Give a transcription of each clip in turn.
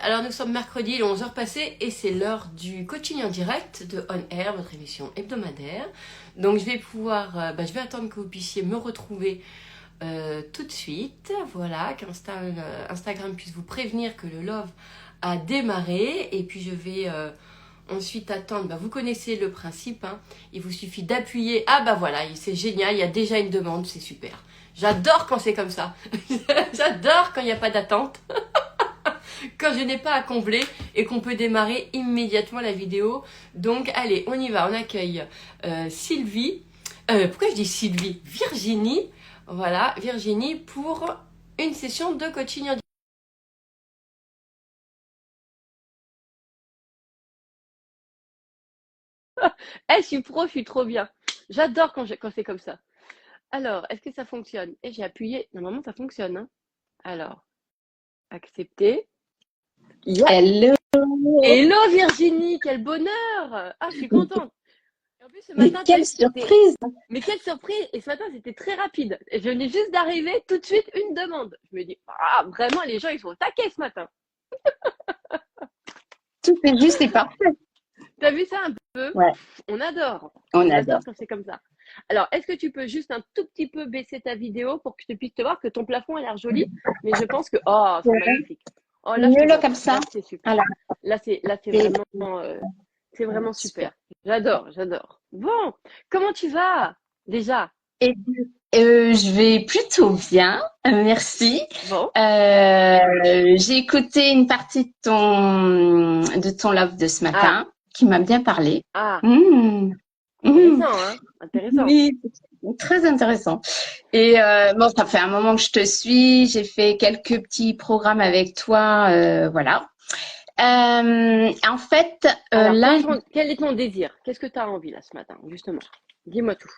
Alors nous sommes mercredi, il est 11h passé et c'est l'heure du coaching en direct de On Air, votre émission hebdomadaire. Donc je vais je vais attendre que vous puissiez me retrouver tout de suite. Voilà, qu'Instagram puisse vous prévenir que le love a démarré. Et puis je vais ensuite attendre, vous connaissez le principe, hein. Il vous suffit d'appuyer. Ah bah voilà, c'est génial, il y a déjà une demande, c'est super. J'adore quand c'est comme ça. J'adore quand il n'y a pas d'attente. Quand je n'ai pas à combler et qu'on peut démarrer immédiatement la vidéo. Donc allez, on y va, on accueille Sylvie. Pourquoi je dis Sylvie? Virginie. Voilà, Virginie pour une session de coaching en direct. Je suis pro, je suis trop bien. J'adore quand c'est comme ça. Alors, est-ce que ça fonctionne? Et j'ai appuyé. Normalement, ça fonctionne, hein. Alors, accepter. Yeah. Hello. Hello Virginie, quel bonheur! Ah, je suis contente. Et en plus, ce Mais matin, quelle surprise! Mais quelle surprise! Et ce matin, c'était très rapide. Et je venais juste d'arriver, tout de suite, une demande. Je me dis, ah, vraiment, les gens, ils sont au taquet ce matin. Tout est juste et parfait. T'as vu ça un peu? Ouais, On adore. on On adore. adore quand c'est comme ça. Alors, est-ce que tu peux juste un tout petit peu baisser ta vidéo pour que je puisse te voir que ton plafond a l'air joli? Mais je pense que, oh, c'est magnifique. Oh, là, je te Mieux là vois comme bien. ça. Là, c'est super. Alors, Là, c'est c'est vraiment super. super. J'adore, j'adore. Bon, comment tu vas déjà? Et je vais plutôt bien, merci. Bon. J'ai écouté une partie de ton live de ce Ah, matin qui m'a bien parlé. ah, Mmh. Mmh. intéressant, hein? Intéressant. Oui, très intéressant. Et bon, ça fait un moment que je te suis. J'ai fait quelques petits programmes avec toi, voilà. En fait, Alors, là, quel est ton désir? Qu'est-ce que tu as envie là ce matin, justement? Dis-moi tout.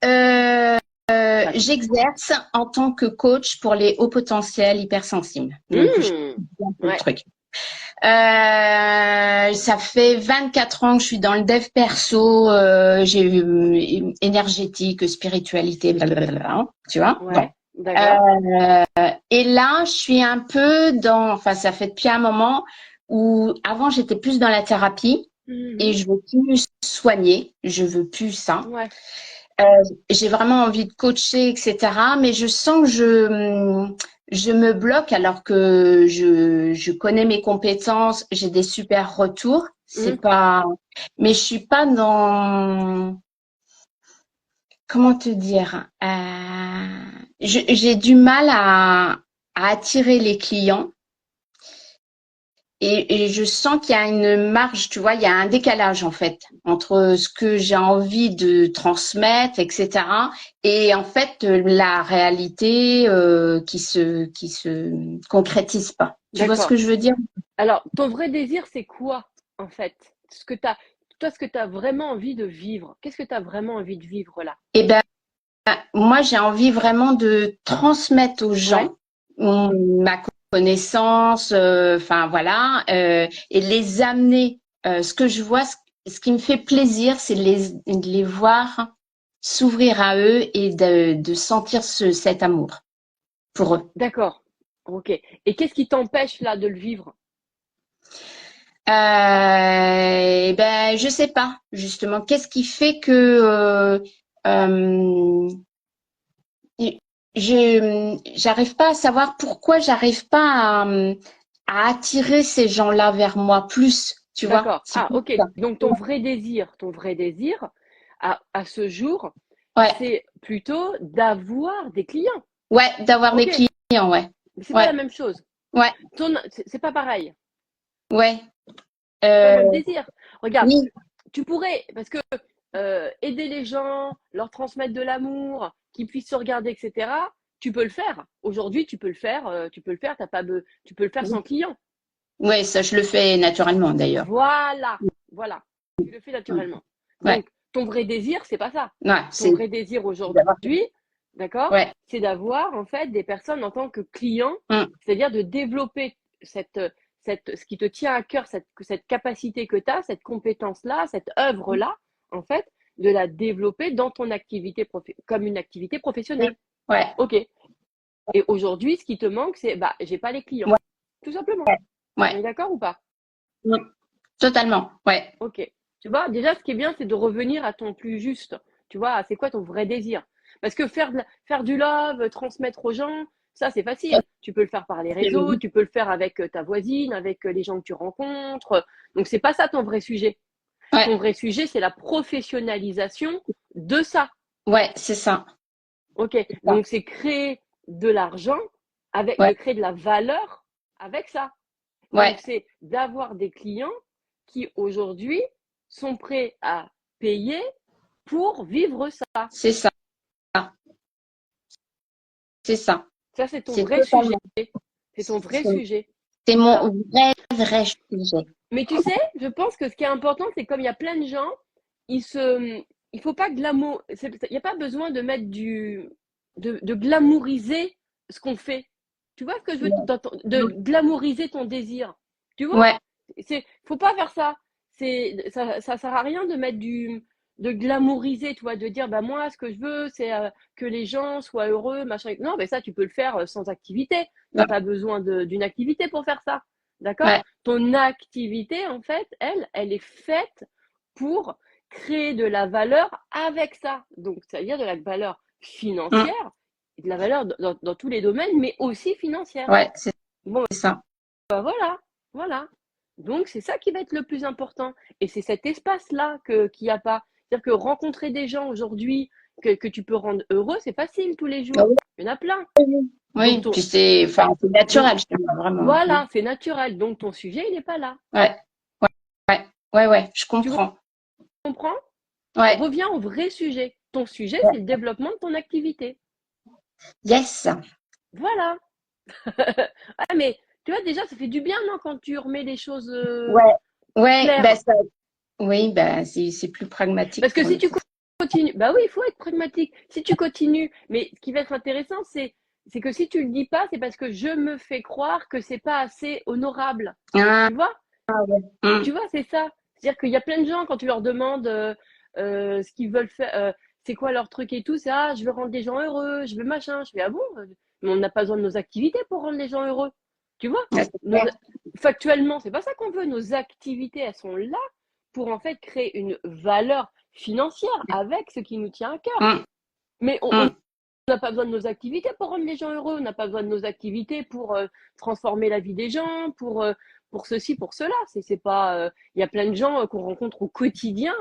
euh, Vas-y. j'exerce en tant que coach pour les hauts potentiels hypersensibles. Donc, je fais un peu le Ouais, truc. Ça fait 24 ans que je suis dans le dev perso, j'ai énergétique, spiritualité, blablabla, tu vois. Bon. ouais, d'accord. Et là, je suis un peu enfin, ça fait depuis un moment où avant j'étais plus dans la thérapie et Mhm. je veux plus soigner, je veux plus ça. Ouais, Euh, j'ai vraiment envie de coacher, etc. Mais je sens que je me bloque alors que je connais mes compétences, j'ai des super retours. C'est mhm, pas, mais je suis pas dans, comment te dire, j'ai du mal à attirer les clients. Et je sens qu'il y a une marge, tu vois, il y a un décalage en fait entre ce que j'ai envie de transmettre, etc. Et en fait la réalité qui se concrétise pas. Tu vois ce d'accord. que je veux dire? Alors, ton vrai désir, c'est quoi, en fait? Toi, ce que tu as vraiment envie de vivre. Qu'est-ce que tu as vraiment envie de vivre là? Eh ben moi j'ai envie vraiment de transmettre aux Ouais, gens ma connaissance, enfin voilà, et les amener. Ce que je vois, ce qui me fait plaisir, c'est de les voir s'ouvrir à eux et de sentir cet amour pour eux. d'accord. Ok. Et qu'est-ce qui t'empêche là de le vivre? Eh ben, je sais pas, justement, qu'est-ce qui fait que euh, j'arrive pas à savoir pourquoi j'arrive pas à attirer ces gens-là vers moi plus, tu vois? D'accord. C'est Ah, plus ok. ça. Donc ton vrai désir, à ce jour, Ouais, c'est plutôt d'avoir des clients. ouais, d'avoir des Ok. clients, ouais, Mais c'est pas ouais, la même chose. ouais, C'est pas pareil. ouais. C'est pas le Euh, même désir. Regarde, oui, tu pourrais, parce que aider les gens, leur transmettre de l'amour, qu'ils puissent se regarder, etc. Tu peux le faire. Aujourd'hui, tu peux le faire. Tu peux le faire. T'as pas tu peux le faire sans client. ouais, ça je le fais naturellement d'ailleurs. Voilà, voilà. Tu le fais naturellement. Ouais, Donc, ton vrai désir, c'est pas ça. ouais, Ton c'est vrai désir d'avoir. aujourd'hui, d'accord, Ouais. c'est d'avoir en fait des personnes en tant que clients, Mm, c'est-à-dire de développer ce qui te tient à cœur, cette capacité que tu as, cette compétence-là, cette œuvre-là, en fait, de la développer dans ton activité comme une activité mm, professionnelle. ouais, OK. Et aujourd'hui, ce qui te manque, c'est j'ai pas les clients. ouais, Tout simplement. On Ouais. est d'accord ou pas? Totalement. Ouais. Ok. Tu vois, déjà, ce qui est bien, c'est de revenir à ton plus juste. Tu vois, c'est quoi ton vrai désir? Parce que faire du love, transmettre aux gens, ça, c'est facile. Tu peux le faire par les réseaux, tu peux le faire avec ta voisine, avec les gens que tu rencontres. Donc, c'est pas ça ton vrai sujet. Ouais. Ton vrai sujet, c'est la professionnalisation de ça. Ouais, c'est ça. Ok. Donc, c'est créer de l'argent de Ouais. créer de la valeur avec ça. Ouais. Donc, c'est d'avoir des clients qui aujourd'hui sont prêts à payer pour vivre ça. C'est ça. C'est ça. Ça, c'est ton C'est vrai sujet. totalement. C'est ton vrai C'est sujet. c'est Voilà. mon vrai sujet. Mais tu sais, je pense que ce qui est important, c'est comme il y a plein de gens, il faut pas glamour, il n'y a pas besoin de mettre de glamouriser ce qu'on fait. Tu vois ce que je veux, de glamouriser ton désir. Tu vois? Ouais. Faut pas faire ça. Ça sert à rien de mettre de glamouriser, tu vois, de dire, bah, moi, ce que je veux, c'est que les gens soient heureux, machin. Non, mais ça, tu peux le faire sans activité. Tu n'as pas besoin d'une activité pour faire ça. D'accord? Ouais. Ton activité, en fait, elle est faite pour créer de la valeur avec ça. Donc, c'est-à-dire de la valeur financière, de la valeur dans tous les domaines, mais aussi financière. Ouais, c'est Bon, ça. bah voilà, voilà. Donc, c'est ça qui va être le plus important. Et c'est cet espace-là qu'il n'y a pas. C'est-à-dire que rencontrer des gens aujourd'hui que tu peux rendre heureux, c'est facile tous les Ah jours. oui, Il y en a plein. Donc, oui. Puis c'est, enfin, c'est donc naturel, je trouve, vraiment. voilà, c'est naturel. Donc, ton sujet, il n'est pas là. Ouais. Ouais. Ouais, ouais. Je Tu comprends. comprends? Ouais. Reviens au vrai sujet. Ton sujet, c'est le développement de ton activité. Yes. Voilà. Ah, mais tu vois, déjà, ça fait du bien, non, quand tu remets les choses Ouais. Ouais. Bah, claires. ça, oui, bah, c'est plus pragmatique Parce que pour si le tu coup. continues, bah oui, il faut être pragmatique. Si tu continues, mais ce qui va être intéressant, c'est que si tu le dis pas, c'est parce que je me fais croire que c'est pas assez honorable. Ah, Tu vois? ouais. Tu vois, c'est ça. C'est-à-dire qu'il y a plein de gens, quand tu leur demandes ce qu'ils veulent faire, c'est quoi leur truc et tout, c'est ah, je veux rendre les gens heureux, je veux machin. Je fais ah bon, mais on n'a pas besoin de nos activités pour rendre les gens heureux. Tu vois? Ouais, c'est Nos- clair. Factuellement, c'est pas ça qu'on veut. Nos activités, elles sont là pour en fait créer une valeur financière avec ce qui nous tient à cœur. Hum, Mais on hum. n'a pas besoin de nos activités pour rendre les gens heureux. On n'a pas besoin de nos activités pour transformer la vie des gens, pour ceci, pour cela. C'est pas. Il y a plein de gens qu'on rencontre au quotidien.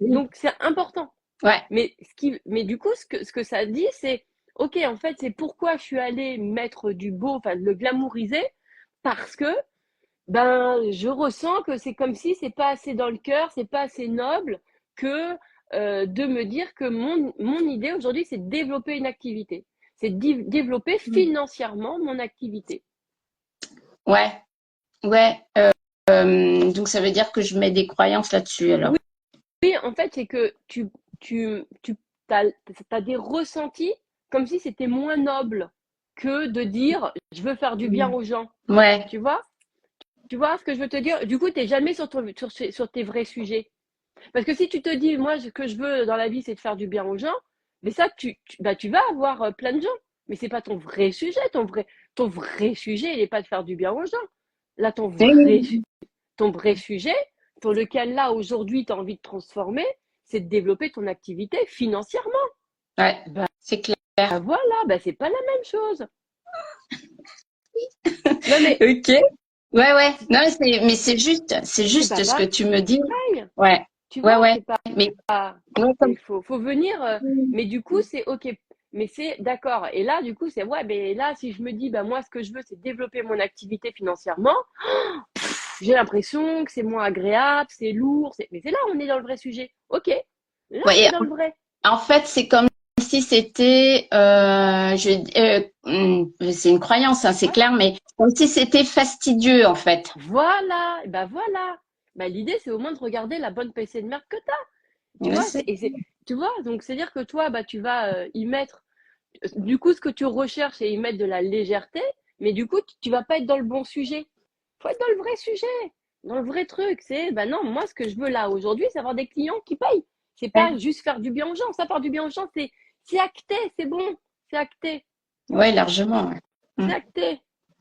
Donc c'est important. Ouais. Mais du coup, ce que ça dit, c'est ok. En fait, c'est pourquoi je suis allée mettre du beau, enfin de le glamouriser, parce que ben je ressens que c'est comme si c'est pas assez dans le cœur, c'est pas assez noble que de me dire que mon idée aujourd'hui, c'est de développer une activité. C'est de développer financièrement mon activité. Ouais. Ouais. Donc ça veut dire que je mets des croyances là-dessus Oui, alors. oui, en fait, c'est que tu as des ressentis comme si c'était moins noble que de dire je veux faire du bien aux gens. Ouais. Tu vois? Tu vois ce que je veux te dire? Du coup, tu n'es jamais sur tes vrais sujets. Parce que si tu te dis, moi, ce que je veux dans la vie, c'est de faire du bien aux gens, mais ça, bah, tu vas avoir plein de gens. Mais c'est pas ton vrai sujet. Ton vrai sujet, il n'est pas de faire du bien aux gens. Là, Oui. ton vrai sujet, pour lequel là, aujourd'hui, tu as envie de transformer, c'est de développer ton activité financièrement. Ouais. Bah, C'est clair. voilà, bah, c'est pas la même chose. Non, mais Ok. Ouais, ouais. Non, mais c'est c'est pas juste ce que tu me dis. pareil. Ouais. Tu Ouais, vois, ouais. c'est pas. Mais ouais, Il faut venir, mais du coup, c'est OK. Mais c'est d'accord. Et là, du coup, c'est ouais, mais là, si je me dis, bah, moi, ce que je veux, c'est développer mon activité financièrement, j'ai l'impression que c'est moins agréable, c'est lourd. Mais c'est là, on est dans le vrai sujet. OK. Là, on est ouais, dans le vrai. en fait, c'est comme si c'était, c'est une croyance, hein, c'est Ouais. clair, mais comme si c'était fastidieux, en fait. Voilà. Et ben voilà. Bah, l'idée, c'est au moins de regarder la bonne PC de merde que tu as. Tu Je vois, sais. tu vois, donc c'est-à-dire que toi, bah, tu vas y mettre. Du coup, ce que tu recherches, c'est y mettre de la légèreté, mais du coup, tu vas pas être dans le bon sujet. Faut être dans le vrai sujet, dans le vrai truc. C'est, ben non, moi, ce que je veux là aujourd'hui, c'est avoir des clients qui payent. C'est Ouais, pas juste faire du bien aux gens. Ça, faire du bien aux gens, c'est acté, c'est bon, c'est acté, ouais, largement. Ouais. c'est Mm. acté.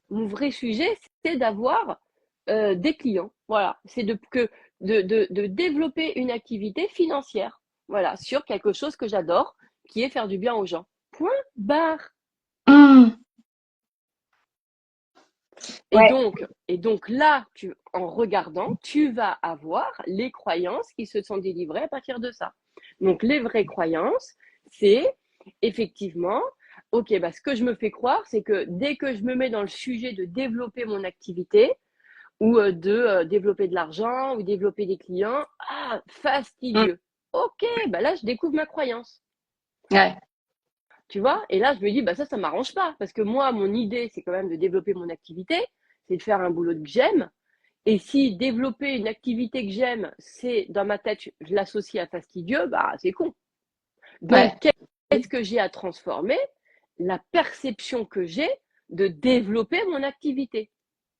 Mon vrai sujet, d'avoir des clients. Voilà, c'est de développer une activité financière. Voilà, sur quelque chose que j'adore, qui est faire du bien aux gens. Point barre. Hum, ouais, Et donc là, en regardant, tu vas avoir les croyances qui se sont délivrées à partir de ça. Donc les vraies croyances, c'est effectivement, ok, bah, ce que je me fais croire, c'est que dès que je me mets dans le sujet de développer mon activité ou de développer de l'argent ou développer des clients, hum, fastidieux. Ok, bah là, je découvre ma croyance. ouais, Tu vois? Et là, je me dis, bah ça m'arrange pas. Parce que moi, mon idée, c'est quand même de développer mon activité, c'est de faire un boulot que j'aime. Et si développer une activité que j'aime, c'est dans ma tête, je l'associe à fastidieux, bah c'est con. Donc, ouais. qu'est-ce que j'ai à transformer? La perception que j'ai de développer mon activité.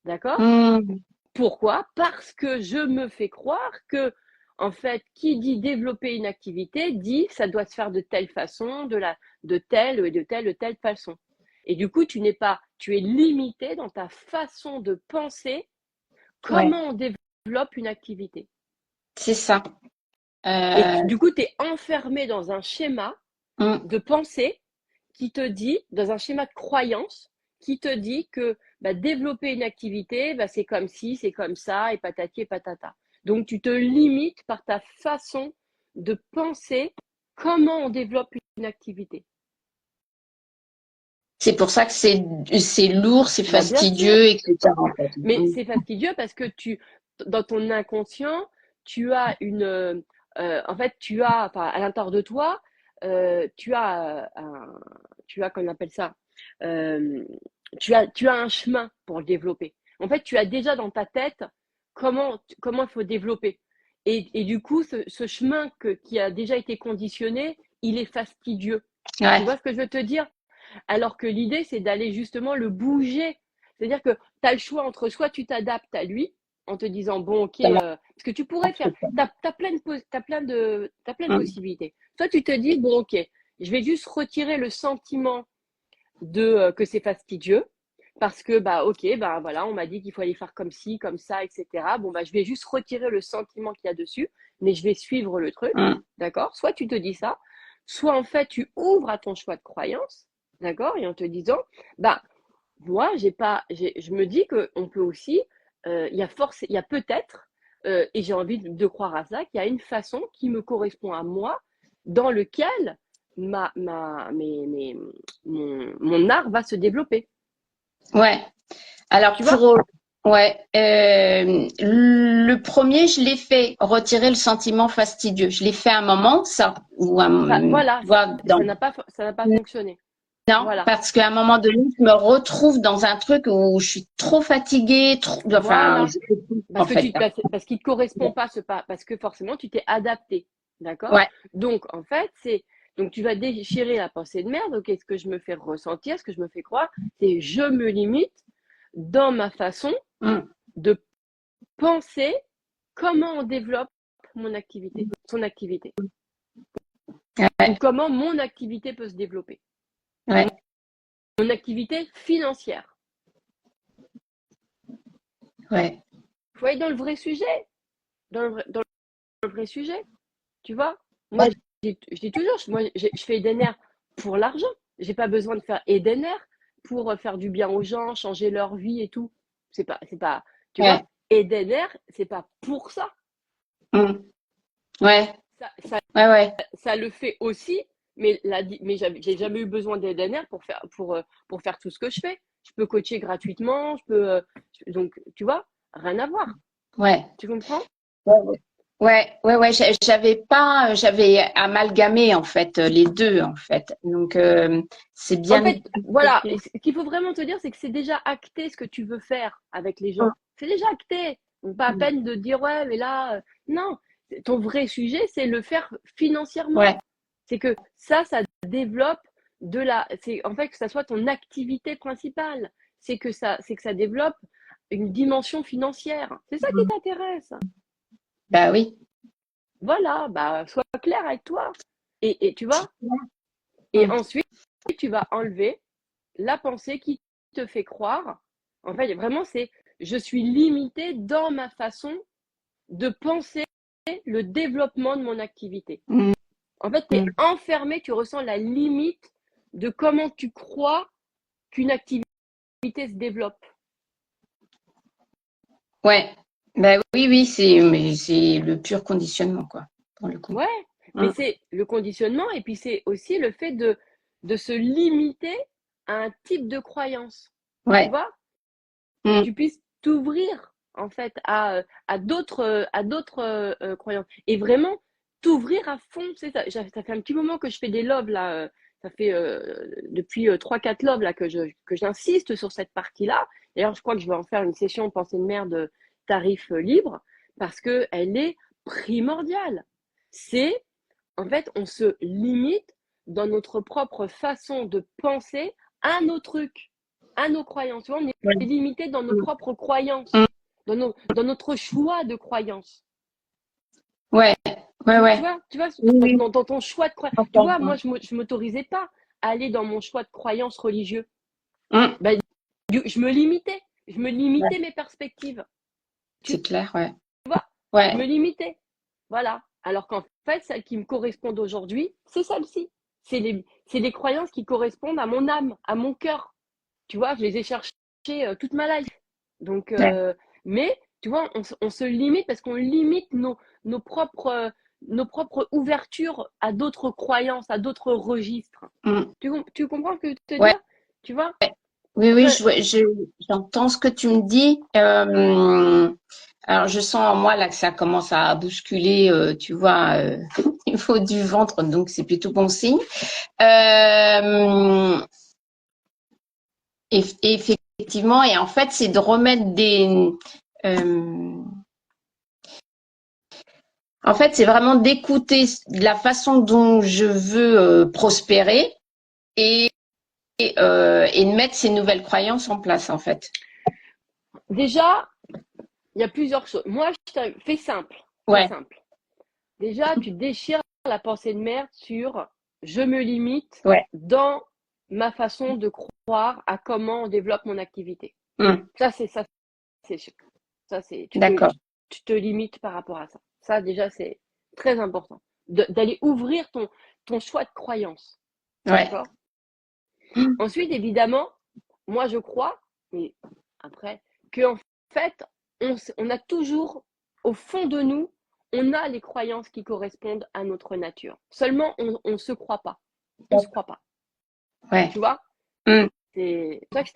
D'accord? Hum, Pourquoi? Parce que je me fais croire que, en fait, qui dit développer une activité dit ça doit se faire de telle façon, de telle et de telle façon. Et du coup, tu es limité dans ta façon de penser ouais, comment on développe une activité. c'est ça. Et Euh, du coup, tu es enfermé dans un schéma hum, de pensée qui te dit, dans un schéma de croyance, qui te dit que bah, développer une activité, bah, c'est comme ci, c'est comme ça, et patati et patata. Donc, tu te limites par ta façon de penser comment on développe une activité. c'est pour ça que c'est lourd, c'est Bah, bien sûr, fastidieux, etc. En fait. mais c'est fastidieux parce que dans ton inconscient, tu as en fait, enfin, à l'intérieur de toi, tu as, qu'on appelle ça, euh, tu as un chemin pour le développer. En fait, tu as déjà dans ta tête comment il faut développer. Et du coup, ce chemin qui a déjà été conditionné, il est fastidieux. Tu Ouais, vois ce que je veux te dire? Alors que l'idée, c'est d'aller justement le bouger. C'est-à-dire que tu as le choix entre soit tu t'adaptes à lui en te disant, bon, ok, ça parce que tu pourrais faire, marche pas. tu as, plein de Hum, possibilités. Soit tu te dis, bon, ok, je vais juste retirer le sentiment que c'est fastidieux. Parce que, bah, ok, bah, voilà, on m'a dit qu'il faut aller faire comme ci, comme ça, etc. Bon, bah, je vais juste retirer le sentiment qu'il y a dessus, mais je vais suivre le truc. hum, D'accord? Soit tu te dis ça, soit en fait, tu ouvres à ton choix de croyance. D'accord? Et en te disant, bah, moi, je me dis qu'on peut aussi, il y a peut-être, et j'ai envie de croire à ça, qu'il y a une façon qui me correspond à moi, dans lequel ma, ma, mes- mon art va se développer. ouais. Alors Tu vois? ouais, le premier, je l'ai fait, retirer le sentiment fastidieux. Je l'ai fait à un moment, ça, ou Voilà, tu vois, ça n'a pas fonctionné. non, Voilà, parce qu'à un moment donné, je me retrouve dans un truc où je suis trop fatiguée, enfin, voilà. je sais plus, en fait. Parce qu'il ne te correspond pas, parce que forcément, tu t'es adapté. D'accord? Ouais, Donc, en fait, donc tu vas déchirer la pensée de merde. Ok, ce que je me fais ressentir, ce que je me fais croire, c'est je me limite dans ma façon hum, de penser comment on développe son activité, ou ouais, comment mon activité peut se développer. ouais, Mon activité financière. ouais, Il faut aller dans le vrai sujet, dans le vrai sujet. Tu vois? Moi, ouais, je dis toujours, je fais Edener pour l'argent. J'ai pas besoin de faire Edener pour faire du bien aux gens, changer leur vie et tout. C'est pas, tu vois? ouais, Edener, c'est pas pour ça. hum, ouais, Ça, ça, ouais, ouais, ça le fait aussi, mais j'ai jamais eu besoin d'Edener pour faire tout ce que je fais. Je peux coacher gratuitement, donc, tu vois, rien à voir. ouais. Tu comprends? Ouais, ouais, j'avais amalgamé en fait les deux en fait. Donc c'est En bien. fait, voilà, et ce qu'il faut vraiment te dire, c'est que c'est déjà acté ce que tu veux faire avec les gens. C'est déjà acté. Donc, pas à peine de dire, ouais, mais là, non. Ton vrai sujet, c'est le faire financièrement. Ouais, C'est que ça développe c'est en fait que ça soit ton activité principale. C'est que ça développe une dimension financière. C'est ça qui t'intéresse. bah oui. Voilà, bah, sois clair avec toi. Et tu vois, et Mm. ensuite, tu vas enlever la pensée qui te fait croire. En fait, vraiment, c'est je suis limitée dans ma façon de penser le développement de mon activité. Mm. En fait, tu es enfermé, tu ressens la limite de comment tu crois qu'une activité se développe. Ouais. Ben oui, c'est le pur conditionnement, quoi, pour le coup. Ouais, mais c'est le conditionnement et puis c'est aussi le fait de se limiter à un type de croyance. Ouais. Tu vois? Mm. Tu puisses t'ouvrir en fait à d'autres croyances et vraiment t'ouvrir à fond. Tu sais, ça fait un petit moment que je fais des loves là. Ça fait depuis 3-4 loves là que j'insiste sur cette partie-là. D'ailleurs, je crois que je vais en faire une session pensée de mère de tarif libre parce que elle est primordiale. C'est en fait, on se limite dans notre propre façon de penser à nos trucs, à nos croyances. Tu vois, on est limité dans nos propres croyances, dans notre choix de croyances. Ouais. Tu vois, Oui. dans ton choix de croyance. Tu vois, moi, je m'autorisais pas à aller dans mon choix de croyance religieux. Ben, je me limitais. Je me limitais mes perspectives. C'est clair, ouais. Tu vois, Ouais. je me limitais. Voilà. Alors qu'en fait, celles qui me correspondent aujourd'hui, c'est celles-ci. C'est les croyances qui correspondent à mon âme, à mon cœur. Tu vois, je les ai cherchées toute ma life. Donc, mais tu vois, on se limite parce qu'on limite nos propres ouvertures à d'autres croyances, à d'autres registres. Tu comprends ce que je veux te dire? Tu vois? Oui, j'entends ce que tu me dis. Alors, je sens en moi là que ça commence à bousculer, tu vois, au niveau du ventre, donc c'est plutôt bon signe. Effectivement, et en fait, c'est de remettre en fait, c'est vraiment d'écouter la façon dont je veux prospérer et de mettre ces nouvelles croyances en place, en fait. Déjà, il y a plusieurs choses. Moi, fais simple. Ouais. Simple. Déjà, tu déchires la pensée de merde sur je me limite dans ma façon de croire à comment on développe mon activité. Ça, c'est sûr. Ça, c'est D'accord. Tu te limites par rapport à ça. Ça, déjà, c'est très important. D'aller ouvrir ton choix de croyance. Ouais. D'accord. Ensuite, évidemment, moi, je crois, mais après, qu'en fait, on a toujours, au fond de nous, on a les croyances qui correspondent à notre nature. Seulement, on ne se croit pas. On ne se croit pas. Ouais. Tu vois? C'est ça que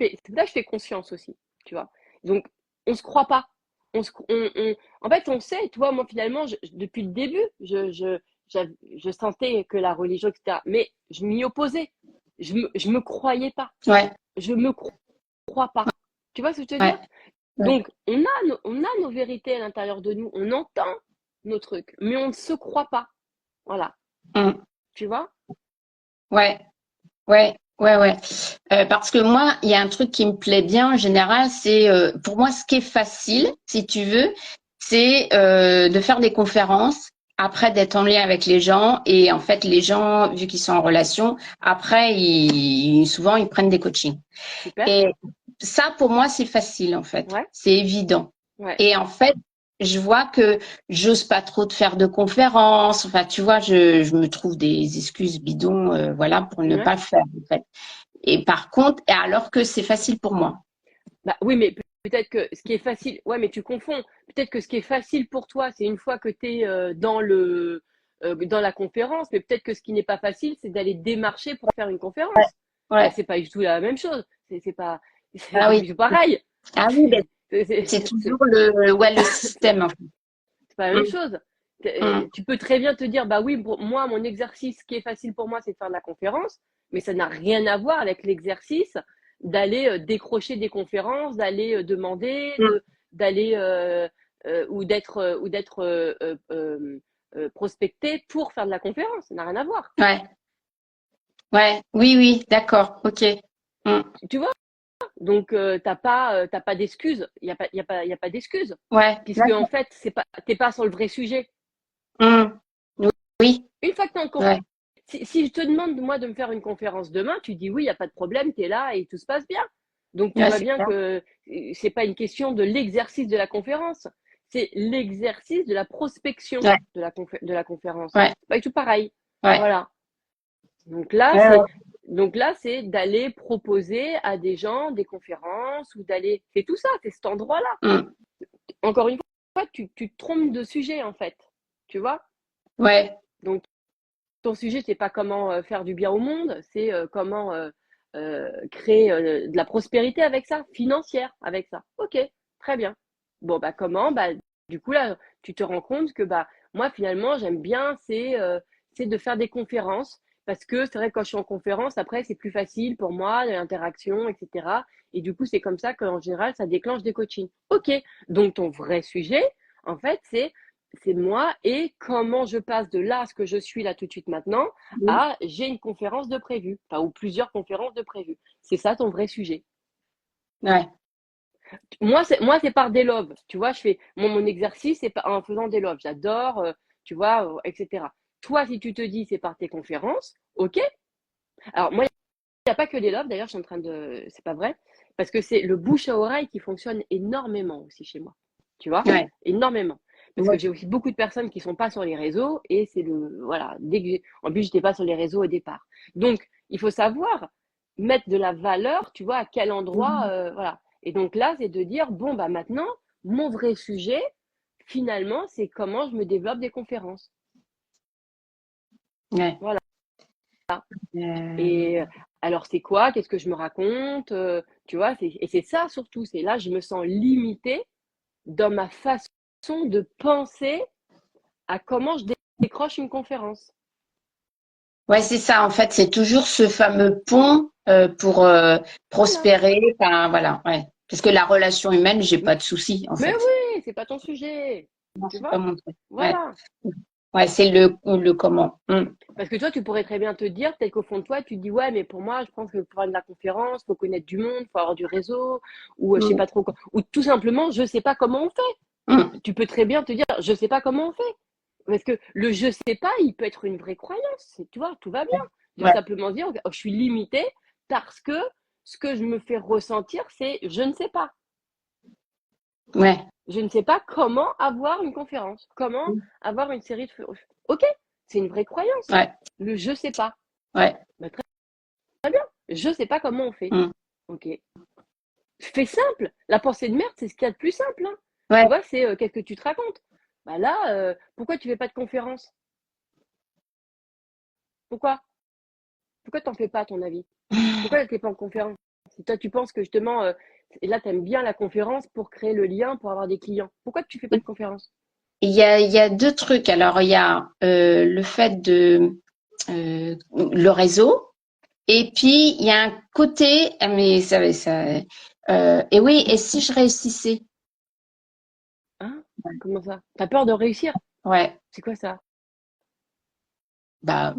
je fais conscience aussi. Tu vois? Donc, on ne se croit pas. En fait, on sait, tu vois, moi, finalement, depuis le début, je sentais que la religion, etc., mais je m'y opposais. Je me croyais pas. Ouais. Je me crois pas. Tu vois ce que je veux dire? Donc, on a nos vérités à l'intérieur de nous. On entend nos trucs, mais on ne se croit pas. Voilà. Tu vois? Ouais. Parce que moi, il y a un truc qui me plaît bien en général, c'est pour moi ce qui est facile, si tu veux, c'est de faire des conférences, après d'être en lien avec les gens et en fait les gens, vu qu'ils sont en relation, après souvent ils prennent des coachings. Super. Et ça pour moi c'est facile en fait, c'est évident. Et en fait je vois que j'ose pas trop de faire de conférences. Enfin, tu vois, je me trouve des excuses bidons, voilà, pour ne pas le faire, en fait. Et par contre, alors que c'est facile pour moi. Bah oui, mais peut-être que ce qui est facile, ouais, mais tu confonds. Peut-être que ce qui est facile pour toi, c'est une fois que tu es dans la conférence, mais peut-être que ce qui n'est pas facile, c'est d'aller démarcher pour faire une conférence. Bah, c'est pas du tout la même chose. C'est pas pareil. Ah oui, c'est toujours le système. En fait. C'est pas la même chose. Tu peux très bien te dire, bah oui, moi, mon exercice, ce qui est facile pour moi, c'est de faire de la conférence, mais ça n'a rien à voir avec l'exercice d'aller décrocher des conférences, d'aller demander, d'aller ou d'être prospecté pour faire de la conférence. Ça n'a rien à voir. Oui, d'accord, ok. Tu vois? Donc, t'as pas d'excuses. Il y a pas d'excuses. Puisque en fait, t'es pas sur le vrai sujet. Oui. Une fois que t'es en conférence, si je te demande moi de me faire une conférence demain, tu dis oui, il y a pas de problème, t'es là et tout se passe bien. Donc, tu Ouais, vois c'est bien clair. que c'est pas une question de l'exercice de la conférence, c'est l'exercice de la prospection Ouais, de la conférence. ouais, C'est pas du tout pareil. ouais. Voilà. Donc là, Ouais, ouais. c'est donc là, c'est d'aller proposer à des gens des conférences ou d'aller. C'est tout ça, c'est cet endroit-là. Mm. Encore une fois, tu te trompes de sujet en fait. Tu vois? Ouais, Donc ton sujet, c'est pas comment faire du bien au monde, c'est comment créer de la prospérité avec ça, financière avec ça. Ok, très bien. Bon, bah comment? Bah, du coup, là, tu te rends compte que bah, moi, finalement, j'aime bien, c'est de faire des conférences. Parce que c'est vrai que quand je suis en conférence, après, c'est plus facile pour moi, l'interaction, etc. Et du coup, c'est comme ça qu'en général, ça déclenche des coachings. Ok, donc ton vrai sujet, en fait, c'est moi et comment je passe de là, ce que je suis là tout de suite maintenant, mm. à j'ai une conférence de prévu, enfin, ou plusieurs conférences de prévues. C'est ça ton vrai sujet. Ouais, Moi, c'est par des loves. Tu vois, je fais mon exercice, c'est en faisant des loves. J'adore, tu vois, etc. Toi, si tu te dis c'est par tes conférences, ok. Alors, moi, il n'y a pas que des loves. D'ailleurs, je suis en train de. C'est pas vrai. Parce que c'est le bouche à oreille qui fonctionne énormément aussi chez moi. Tu vois? ouais, Énormément. Parce que ouais. j'ai aussi beaucoup de personnes qui ne sont pas sur les réseaux et c'est le. Voilà. En plus, je n'étais pas sur les réseaux au départ. Donc, il faut savoir mettre de la valeur, tu vois, à quel endroit. Mm. Voilà. Et donc là, c'est de dire, bon, bah maintenant, mon vrai sujet, finalement, c'est comment je me développe des conférences. Ouais. Voilà. Euh, Et alors, c'est quoi? Qu'est-ce que je me raconte? Tu vois, et c'est ça surtout. C'est là, je me sens limitée dans ma façon de penser à comment je décroche une conférence. ouais, c'est ça. En fait, c'est toujours ce fameux pont pour Voilà. prospérer. Enfin, voilà, ouais. Parce que la relation humaine, j'ai pas de souci, en Mais fait. oui, c'est pas ton sujet. Non, Tu c'est pas vois? mon truc. Ouais, Voilà. ouais, c'est le comment. Mm. Parce que toi, tu pourrais très bien te dire, peut-être qu'au fond de toi, tu te dis, ouais, mais pour moi, je pense que pour faire de la conférence, faut connaître du monde, faut avoir du réseau, ou je sais Mm. pas trop quoi. Ou tout simplement, je sais pas comment on fait. Mm. Tu peux très bien te dire, je sais pas comment on fait. Parce que le je sais pas, il peut être une vraie croyance. Tu vois, tout va bien. De Ouais, simplement dire, oh, je suis limitée parce que ce que je me fais ressentir, c'est je ne sais pas. ouais, Je ne sais pas comment avoir une conférence, comment avoir une série de. Ok, c'est une vraie croyance. ouais, Le je sais pas. ouais. Bah, très bien. Je sais pas comment on fait. Mm. Ok. Fais simple. La pensée de merde, c'est ce qu'il y a de plus simple, hein. Tu Ouais. vois, c'est qu'est-ce que tu te racontes. Bah là, pourquoi tu fais pas de conférence? Pourquoi? Pourquoi t'en fais pas, à ton avis? Pourquoi tu n'es pas en conférence? Si toi, tu penses que justement, et là, tu aimes bien la conférence pour créer le lien, pour avoir des clients. Pourquoi tu fais pas de conférence? Il y a deux trucs. Alors, il y a le fait de le réseau. Et puis, il y a un côté, mais et oui, et si je réussissais? Hein? Comment ça? T'as peur de réussir? Ouais, C'est quoi ça? bah,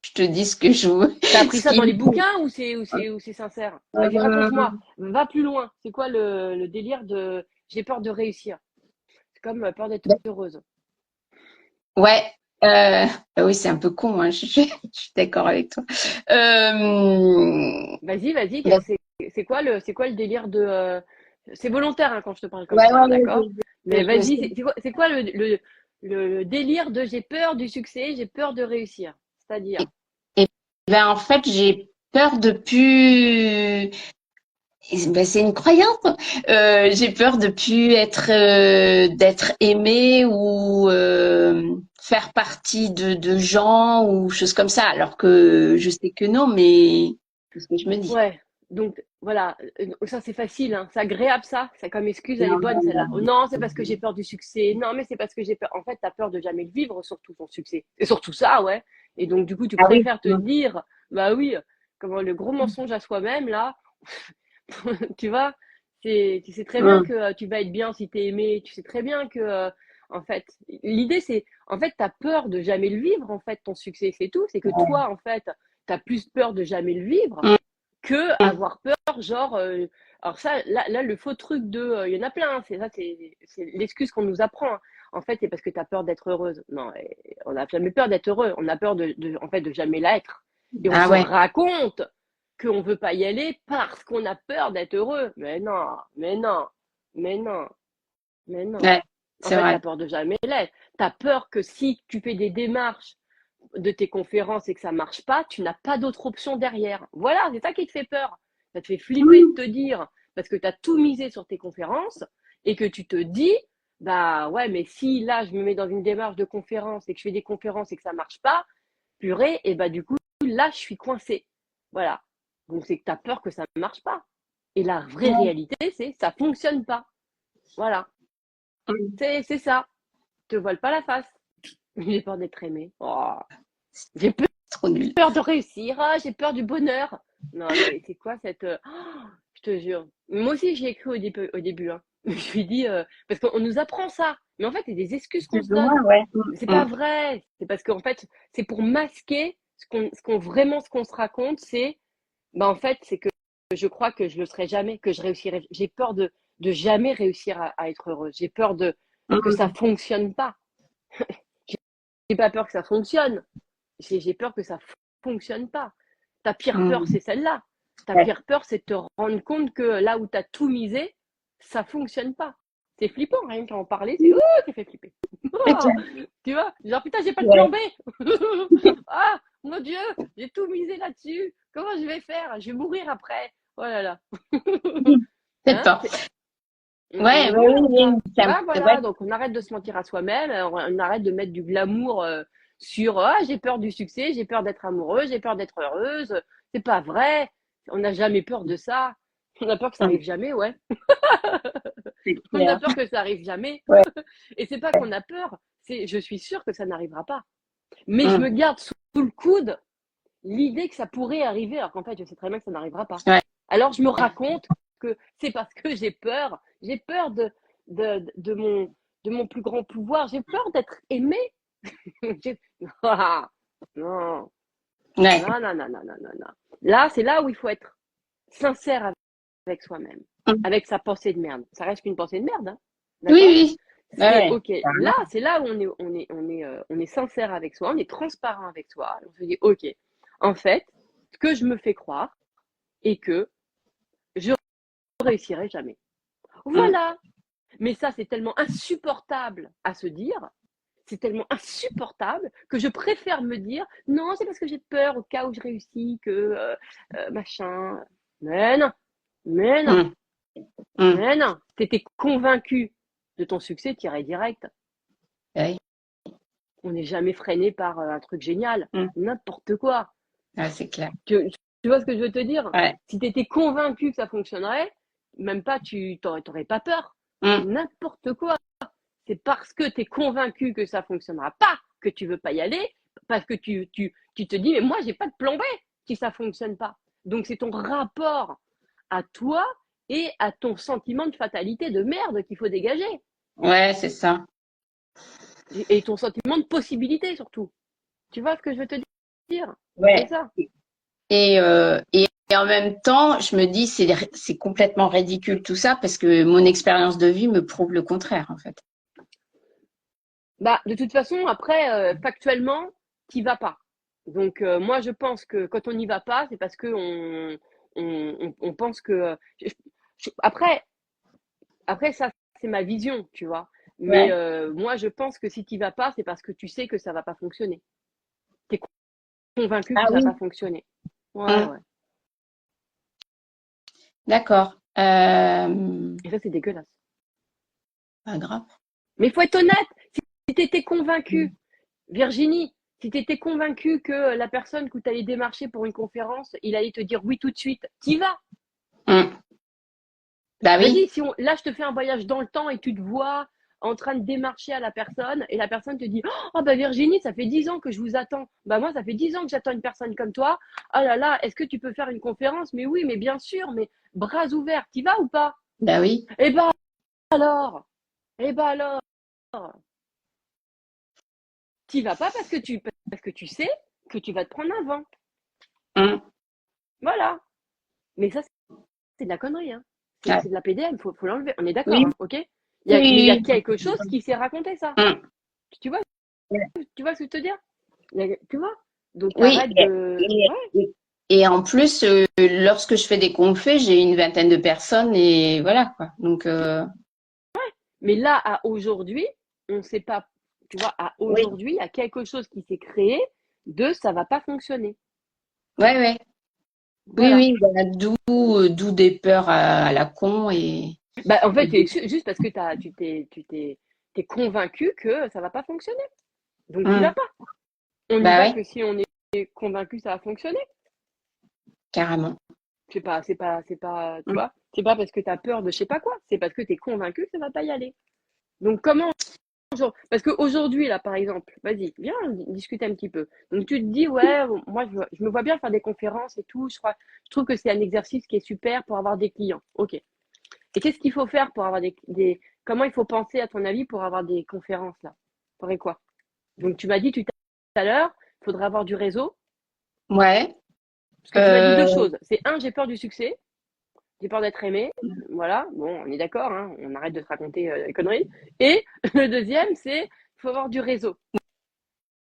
je te dis ce que je, T'as appris ce ça qui, dans les bouquins ou c'est sincère? Vas-y, raconte-moi. Va plus loin. C'est quoi le délire de j'ai peur de réussir? C'est comme peur d'être heureuse. ouais, bah oui, c'est un peu con, hein, je suis d'accord avec toi. Vas-y, Bah, c'est quoi le délire de c'est volontaire hein, quand je te parle comme ouais, ça, ouais, hein, ouais, d'accord? Mais je vas-y, sais. c'est quoi le délire de j'ai peur du succès, j'ai peur de réussir. C'est-à-dire, Et ben, en fait, j'ai peur de plus. Ben, c'est une croyance. J'ai peur de plus d'être aimée ou faire partie de gens ou choses comme ça. Alors que je sais que non, mais c'est ce que je me dis. ouais, donc voilà, ça c'est facile, hein, c'est agréable ça, c'est comme excuse, elle est Non, bonne non, celle-là. Oh, non. non, c'est parce que j'ai peur du succès. Non, mais c'est parce que j'ai peur. En fait, t'as peur de jamais le vivre, surtout ton succès. Et surtout ça, ouais. Et donc, du coup, tu Ah oui. préfères te dire, bah oui, comment le gros mensonge à soi-même, là, tu vois, tu sais très bien Hum, que tu vas être bien si t'es aimé, tu sais très bien que, en fait, l'idée c'est, en fait, t'as peur de jamais le vivre, en fait, ton succès, c'est tout. C'est que toi, en fait, t'as plus peur de jamais le vivre hum, que hum. avoir peur, genre, alors ça, là, le faux truc de, il y en a plein, hein, c'est l'excuse qu'on nous apprend, hein. En fait, c'est parce que tu as peur d'être heureuse. Non, on n'a jamais peur d'être heureux, on a peur en fait, de jamais l'être. Et on Ah se ouais. raconte qu'on ne veut pas y aller parce qu'on a peur d'être heureux. Mais non, mais non, mais non, mais non. Ouais, En c'est fait, tu vrai. as peur de jamais l'être. Tu as peur que si tu fais des démarches de tes conférences et que ça ne marche pas, tu n'as pas d'autre option derrière. Voilà, c'est ça qui te fait peur. Ça te fait flipper de te dire, parce que tu as tout misé sur tes conférences et que tu te dis, bah ouais, mais si là, je me mets dans une démarche de conférence et que je fais des conférences et que ça ne marche pas, purée, et bah du coup, là, je suis coincée. Voilà. Donc, c'est que tu as peur que ça ne marche pas. Et la vraie réalité, c'est que ça ne fonctionne pas. Voilà. C'est ça. Te voile pas la face. J'ai peur d'être aimé. Oh. J'ai Trop nul. peur de réussir. Ah, j'ai peur du bonheur. Non, mais c'est quoi cette. Je te jure. Moi aussi, j'ai écrit au début. Hein. Je me suis dit. Parce qu'on nous apprend ça. Mais en fait, c'est des excuses qu'on Plus se ou moins, donne. ouais. Mais c'est pas vrai. C'est parce qu'en fait, c'est pour masquer ce qu'on se raconte. C'est. Bah, en fait, c'est que je crois que je le serai jamais, que je réussirai. J'ai peur de jamais réussir à être heureuse. J'ai peur que ça fonctionne pas. J'ai pas peur que ça fonctionne. J'ai peur que ça fonctionne pas. Ta pire peur, c'est celle-là. Ta Ouais. pire peur, c'est de te rendre compte que là où tu as tout misé, ça fonctionne pas. C'est flippant, rien qu'à en parler, ça fait flipper. C'est clair. Tu vois, genre putain, j'ai pas de Ouais. plan B. Ah, mon Dieu, j'ai tout misé là-dessus. Comment je vais faire? Je vais mourir après. Oh là là. C'est Hein? pas. On Ouais, est ouais, où là oui, ou oui, pas? ça Ah, me- ouais. voilà, donc on arrête de se mentir à soi-même, on arrête de mettre du glamour sur ah, j'ai peur du succès, j'ai peur d'être amoureuse, j'ai peur d'être heureuse. C'est pas vrai. On n'a jamais peur de ça. On a peur que ça arrive jamais, ouais. C'est On a clair. peur que ça arrive jamais. Ouais. Et c'est pas qu'on a peur, c'est je suis sûre que ça n'arrivera pas. Mais je me Hum. garde sous le coude l'idée que ça pourrait arriver, alors qu'en fait, je sais très bien que ça n'arrivera pas. Ouais. Alors, je me raconte que c'est parce que j'ai peur de, de, mon, de mon plus grand pouvoir, j'ai peur d'être aimé. Ah, non, Ouais. non, non, non, non, non, non, non. Là, c'est là où il faut être sincère avec soi-même, Hum. avec sa pensée de merde. Ça reste qu'une pensée de merde, hein. Oui, D'accord? oui. Ouais, C'est ouais. OK. Là, c'est là où on est sincère avec soi, on est transparent avec soi. On se dit, OK, en fait, ce que je me fais croire est que je réussirai jamais. Hum. Voilà. Mais ça, c'est tellement insupportable à se dire, c'est tellement insupportable que je préfère me dire, non, c'est parce que j'ai peur au cas où je réussis que machin. Mais non, mais non, Hum. Hum. mais non. Tu étais convaincu de ton succès, tu irais direct. Ouais. On n'est jamais freiné par un truc génial. Hum. N'importe quoi. Ouais, c'est clair. Tu vois ce que je veux te dire? Ouais. Si tu étais convaincu que ça fonctionnerait, même pas, tu t'aurais pas peur. Hum. N'importe quoi. C'est parce que tu es convaincu que ça fonctionnera pas que tu veux pas y aller, parce que tu te dis, mais moi, j'ai pas de plan B si ça fonctionne pas. Donc, c'est ton rapport à toi et à ton sentiment de fatalité, de merde qu'il faut dégager. Ouais, c'est ça. Et ton sentiment de possibilité, surtout. Tu vois ce que je veux te dire? C'est Ouais. ça. Et en même temps, je me dis, c'est complètement ridicule tout ça parce que mon expérience de vie me prouve le contraire, en fait. Bah, de toute façon, après, factuellement, t'y vas pas. Donc, moi, je pense que quand on n'y va pas, c'est parce que on pense que. Après, ça, c'est ma vision, tu vois. Mais Ouais. moi, je pense que si t'y vas pas, c'est parce que tu sais que ça va pas fonctionner. T'es convaincu Ah que ça va oui. pas fonctionner. Ouais, Hum. ouais. D'accord. Et ça, c'est dégueulasse. Pas grave. Mais il faut être honnête. Si t'étais convaincu, Virginie, si tu étais convaincue que la personne que tu allais démarcher pour une conférence, il allait te dire oui tout de suite, t'y vas. Hum. Bah oui. Vas-y, là, je te fais un voyage dans le temps et tu te vois en train de démarcher à la personne et la personne te dit oh bah Virginie, ça fait 10 ans que je vous attends. Bah moi, ça fait 10 ans que j'attends une personne comme toi. Oh là là, est-ce que tu peux faire une conférence? Mais oui, mais bien sûr, mais bras ouverts, t'y vas ou pas? Bah oui. Eh bah alors, eh bah alors, t'y vas pas parce que tu sais que tu vas te prendre un vent. Hum. Voilà. Mais ça, c'est de la connerie, hein. Ouais. C'est de la PDM, faut l'enlever. On est d'accord, Oui, hein, ok? oui, Mais il y a oui, quelque chose qui s'est raconté ça. oui. Hum. Tu vois, Ouais. tu vois ce que je veux te dire? Tu vois? Donc Oui. arrête de. Ouais. Et en plus, lorsque je fais des confs, j'ai une vingtaine de personnes et voilà quoi. Donc, Mais là, à aujourd'hui, on ne sait pas, tu vois, à oui, aujourd'hui, il y a quelque chose qui s'est créé de ça va pas fonctionner. ouais, ouais. Oui, Voilà. oui, voilà, d'où des peurs à la con Bah, en et fait, c'est juste parce que t'es convaincu que ça va pas fonctionner. Donc, tu vas Hum, pas. On y bah va ouais, que si on est convaincu que ça va fonctionner. carrément. Tu vois, c'est pas parce que tu as peur de je sais pas quoi, c'est parce que tu es convaincu que ça va pas y aller. Donc, comment parce qu'aujourd'hui, là, par exemple, vas-y, viens discuter un petit peu. Donc, tu te dis, ouais, moi, je me vois bien faire des conférences et tout. Je trouve que c'est un exercice qui est super pour avoir des clients. OK. Et qu'est-ce qu'il faut faire pour avoir comment il faut penser, à ton avis, pour avoir des conférences, là? Faudrait quoi? Donc, tu m'as dit tout à l'heure, il faudrait avoir du réseau. Ouais. Parce que tu m'as dit Euh, deux choses. C'est un, j'ai peur du succès. J'ai peur d'être aimé. Voilà. Bon, on est d'accord, hein, on arrête de se raconter des conneries. Et le deuxième, c'est il faut avoir du réseau.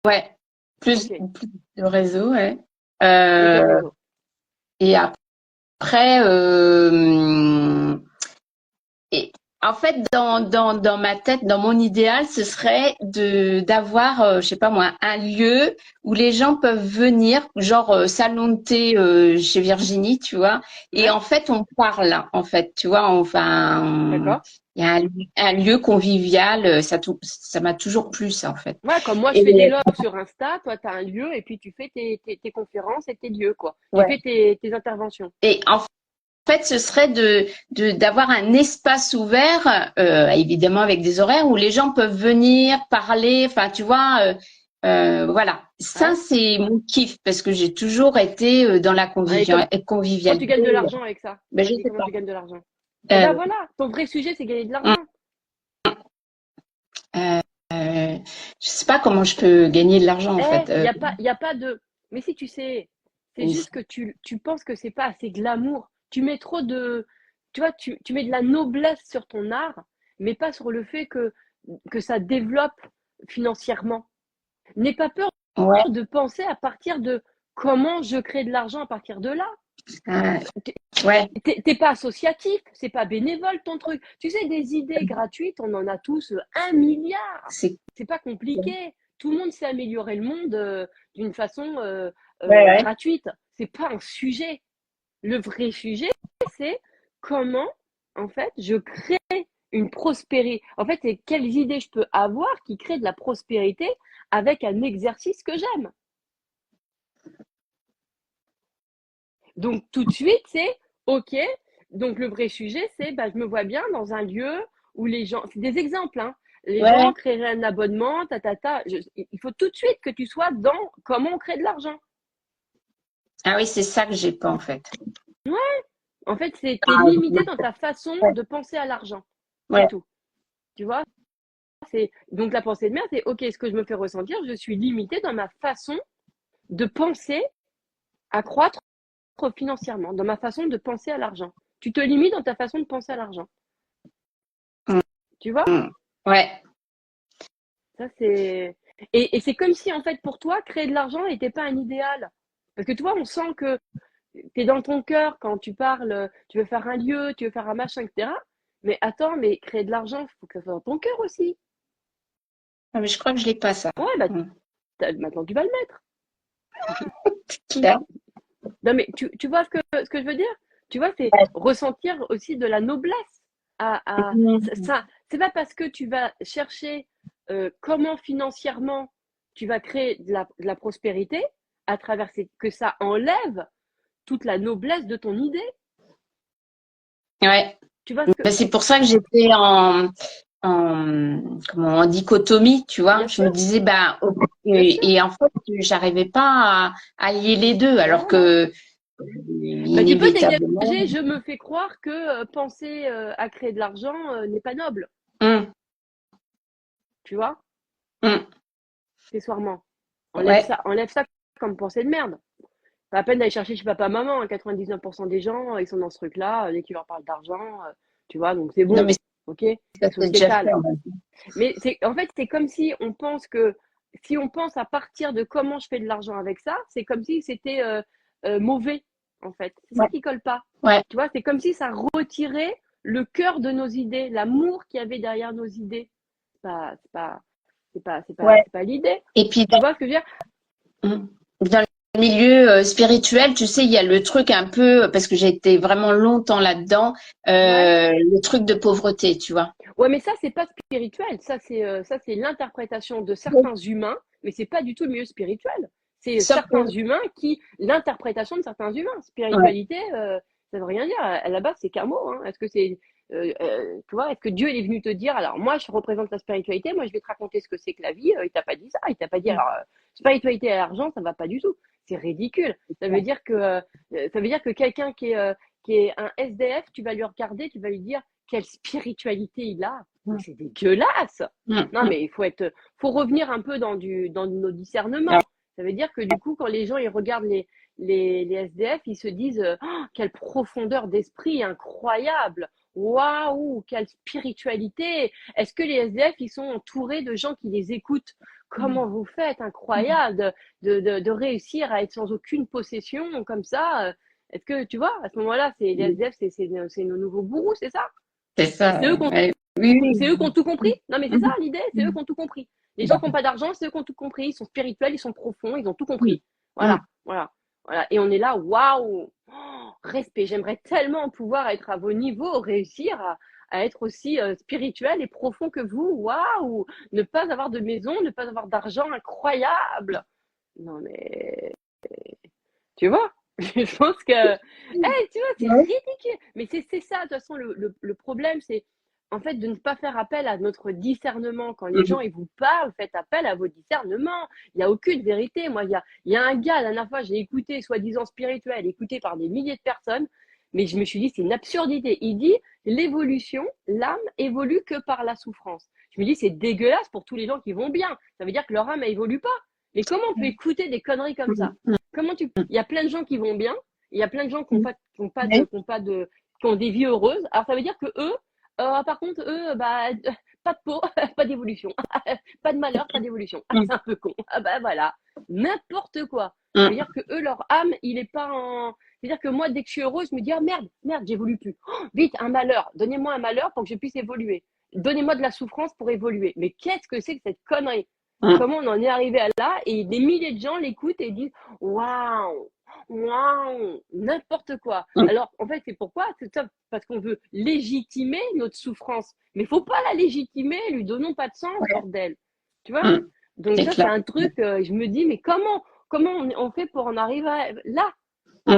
ouais. OK. Plus de réseau, ouais. Et quel Euh, réseau? et après, et en fait, dans ma tête, dans mon idéal, ce serait d'avoir, je sais pas moi, un lieu où les gens peuvent venir, genre salon de thé chez Virginie, tu vois. Et Ouais, en fait, on parle, en fait, tu vois. Enfin, d'accord. il y a un lieu convivial. Ça m'a toujours plu, ça, en fait. Ouais, comme moi, je Et fais des logs sur Insta, toi, tu as un lieu et puis tu fais tes conférences et tes lieux, quoi. Tu ouais. fais tes interventions. Et en fait, ce serait d'avoir un espace ouvert, évidemment avec des horaires où les gens peuvent venir parler. Enfin, tu vois, voilà. Ça, Ouais. c'est mon kiff parce que j'ai toujours été dans la Ouais, et comment tu gagnes de convivialité. l'argent avec ça? Ben, je Vas-y, sais comment pas. tu gagnes de l'argent? Eh ben Euh, voilà, ton vrai sujet, c'est gagner de l'argent. euh, je sais pas comment je peux gagner de l'argent en Eh, fait. y a pas de. Mais si tu sais, c'est juste que tu penses que c'est pas assez glamour. Tu mets trop de. Tu vois, tu mets de la noblesse sur ton art, mais pas sur le fait que ça développe financièrement. N'aie pas peur Ouais, de penser à partir de comment je crée de l'argent à partir de là. euh, ouais, T'es pas associatif, c'est pas bénévole ton truc. Tu sais, des idées gratuites, on en a tous un milliard. c'est C'est pas compliqué. Tout le monde sait améliorer le monde d'une façon ouais, ouais. gratuite. C'est pas un sujet. Le vrai sujet, c'est comment, en fait, je crée une prospérité. En fait, c'est quelles idées je peux avoir qui créent de la prospérité avec un exercice que j'aime. Donc tout de suite, c'est OK. Donc le vrai sujet, c'est bah, je me vois bien dans un lieu où les gens, c'est des exemples, hein, les Ouais. gens créeraient un abonnement, il faut tout de suite que tu sois dans comment on crée de l'argent. Ah oui, c'est ça que j'ai pas en fait. En fait, t'es Ah, limité dans ta façon ouais, de penser à l'argent. C'est ouais. tout. Tu vois? Donc la pensée de merde, c'est OK, ce que je me fais ressentir, je suis limité dans ma façon de penser à croître financièrement, dans ma façon de penser à l'argent. Tu te limites dans ta façon de penser à l'argent. Mm, Tu vois? mm. Ouais, Ça, c'est. Et c'est comme si, en fait, pour toi, créer de l'argent n'était pas un idéal. Parce que toi, on sent que tu es dans ton cœur quand tu parles, tu veux faire un lieu, tu veux faire un machin, etc. Mais attends, mais créer de l'argent, il faut que ça soit dans ton cœur aussi. ah, mais je crois que je l'ai pas ça. Ouais, bah, Mm. maintenant tu vas le mettre. Clair. Non, mais tu vois ce que je veux dire? Tu vois, c'est ressentir aussi de la noblesse. Mm. C'est pas parce que tu vas chercher comment financièrement tu vas créer de la prospérité à travers que ça enlève toute la noblesse de ton idée. Ouais. Tu vois ce que. Ben, c'est pour ça que j'étais en dichotomie, tu vois. Bien Je me sûr, disais, bah, bien sûr. et en fait, j'arrivais pas à lier les deux, Ben alors voilà. que Ben, tu peux inévitablement. dégager, je me fais croire que penser à créer de l'argent n'est pas noble. Hum, Tu vois, hum. accessoirement. Ouais. Enlève ça comme pensée de merde. Pas la peine d'aller chercher chez papa, maman. 99% des gens, ils sont dans ce truc-là, dès qu'ils leur parlent d'argent, tu vois, donc c'est Non, bon. mais OK? ça C'est c'est déjà fait, sociétal. en fait. Mais en fait, c'est comme si on pense que, si on pense à partir de comment je fais de l'argent avec ça, c'est comme si c'était mauvais, en fait. C'est ça Ouais. qui colle pas. Ouais. Tu vois, c'est comme si ça retirait le cœur de nos idées, l'amour qu'il y avait derrière nos idées. Ouais. C'est pas l'idée. Et puis, Tu vois ce que je veux dire? dans le milieu spirituel, tu sais, il y a le truc un peu, parce que j'ai été vraiment longtemps là-dedans, Ouais. le truc de pauvreté, tu vois. Ouais, mais ça, c'est pas spirituel. Ça, c'est l'interprétation de Oui. certains humains, mais c'est pas du tout le milieu spirituel. C'est Sauf certains que, humains l'interprétation de certains humains. ouais, Spiritualité, ça veut rien dire. À la base, c'est qu'un mot, hein. Est-ce que tu vois, est-ce que Dieu il est venu te dire, alors moi, je représente la spiritualité, moi, je vais te raconter ce que c'est que la vie. Il t'a pas dit ça. Il t'a pas dit, alors, spiritualité et l'argent, ça va pas du tout. C'est ridicule. Ça veut dire que quelqu'un qui est un SDF, tu vas lui regarder, tu vas lui dire quelle spiritualité il a. Mais c'est dégueulasse. Non, mais faut revenir un peu dans nos discernements. Ça veut dire que du coup, quand les gens ils regardent les SDF, ils se disent oh, quelle profondeur d'esprit incroyable. Waouh, quelle spiritualité. Est-ce que les SDF ils sont entourés de gens qui les écoutent? Comment vous faites? Incroyable de réussir à être sans aucune possession comme ça. Est-ce que tu vois, à ce moment-là, les SDF, c'est nos nouveaux gourous, c'est ça? c'est ça. C'est eux Ouais. Oui, c'est eux qui ont tout compris. Non, mais c'est ça l'idée, c'est eux oui. qui ont tout compris. Les gens qui n'ont pas d'argent, c'est eux qui ont tout compris. Ils sont spirituels, ils sont profonds, ils ont tout compris. Voilà, voilà, voilà. Et on est là, waouh, oh, respect. J'aimerais tellement pouvoir être à vos niveaux, réussir à être aussi spirituel et profond que vous. Waouh, ne pas avoir de maison, ne pas avoir d'argent, incroyable. Non, mais tu vois, je pense que, hey, tu vois, c'est Ouais. ridicule. Mais c'est ça, de toute façon, le problème, c'est en fait de ne pas faire appel à notre discernement. Quand les gens ils vous parlent, faites appel à vos discernements. Il n'y a aucune vérité. Moi, il y a un gars, la dernière fois, j'ai écouté, soi-disant spirituel, écouté par des milliers de personnes, mais je me suis dit, c'est une absurdité. Il dit, l'évolution, l'âme évolue que par la souffrance. Je me dis, c'est dégueulasse pour tous les gens qui vont bien. Ça veut dire que leur âme, elle évolue pas. Mais comment on peut écouter des conneries comme ça? Il y a plein de gens qui vont bien, il y a plein de gens Ouais. qui ont des vies heureuses. Alors ça veut dire que eux, par contre, eux, bah, pas de peau, pas d'évolution, pas de malheur, pas d'évolution. C'est un peu con. Ah bah voilà, n'importe quoi. Ça veut dire que eux, leur âme, il est pas en. C'est-à-dire que moi, dès que je suis heureuse, je me dis ah merde, merde, j'évolue plus. Oh, vite, un malheur. Donnez-moi un malheur pour que je puisse évoluer. Donnez-moi de la souffrance pour évoluer. Mais qu'est-ce que c'est que cette connerie? Comment on en est arrivé à là? Et des milliers de gens l'écoutent et disent waouh, waouh, n'importe quoi. Alors, en fait, c'est pourquoi? C'est ça, parce qu'on veut légitimer notre souffrance. Mais il faut pas la légitimer, lui donnons pas de sens, bordel. Tu vois? Donc C'est ça, c'est clair. un truc, je me dis, mais comment on fait pour en arriver là?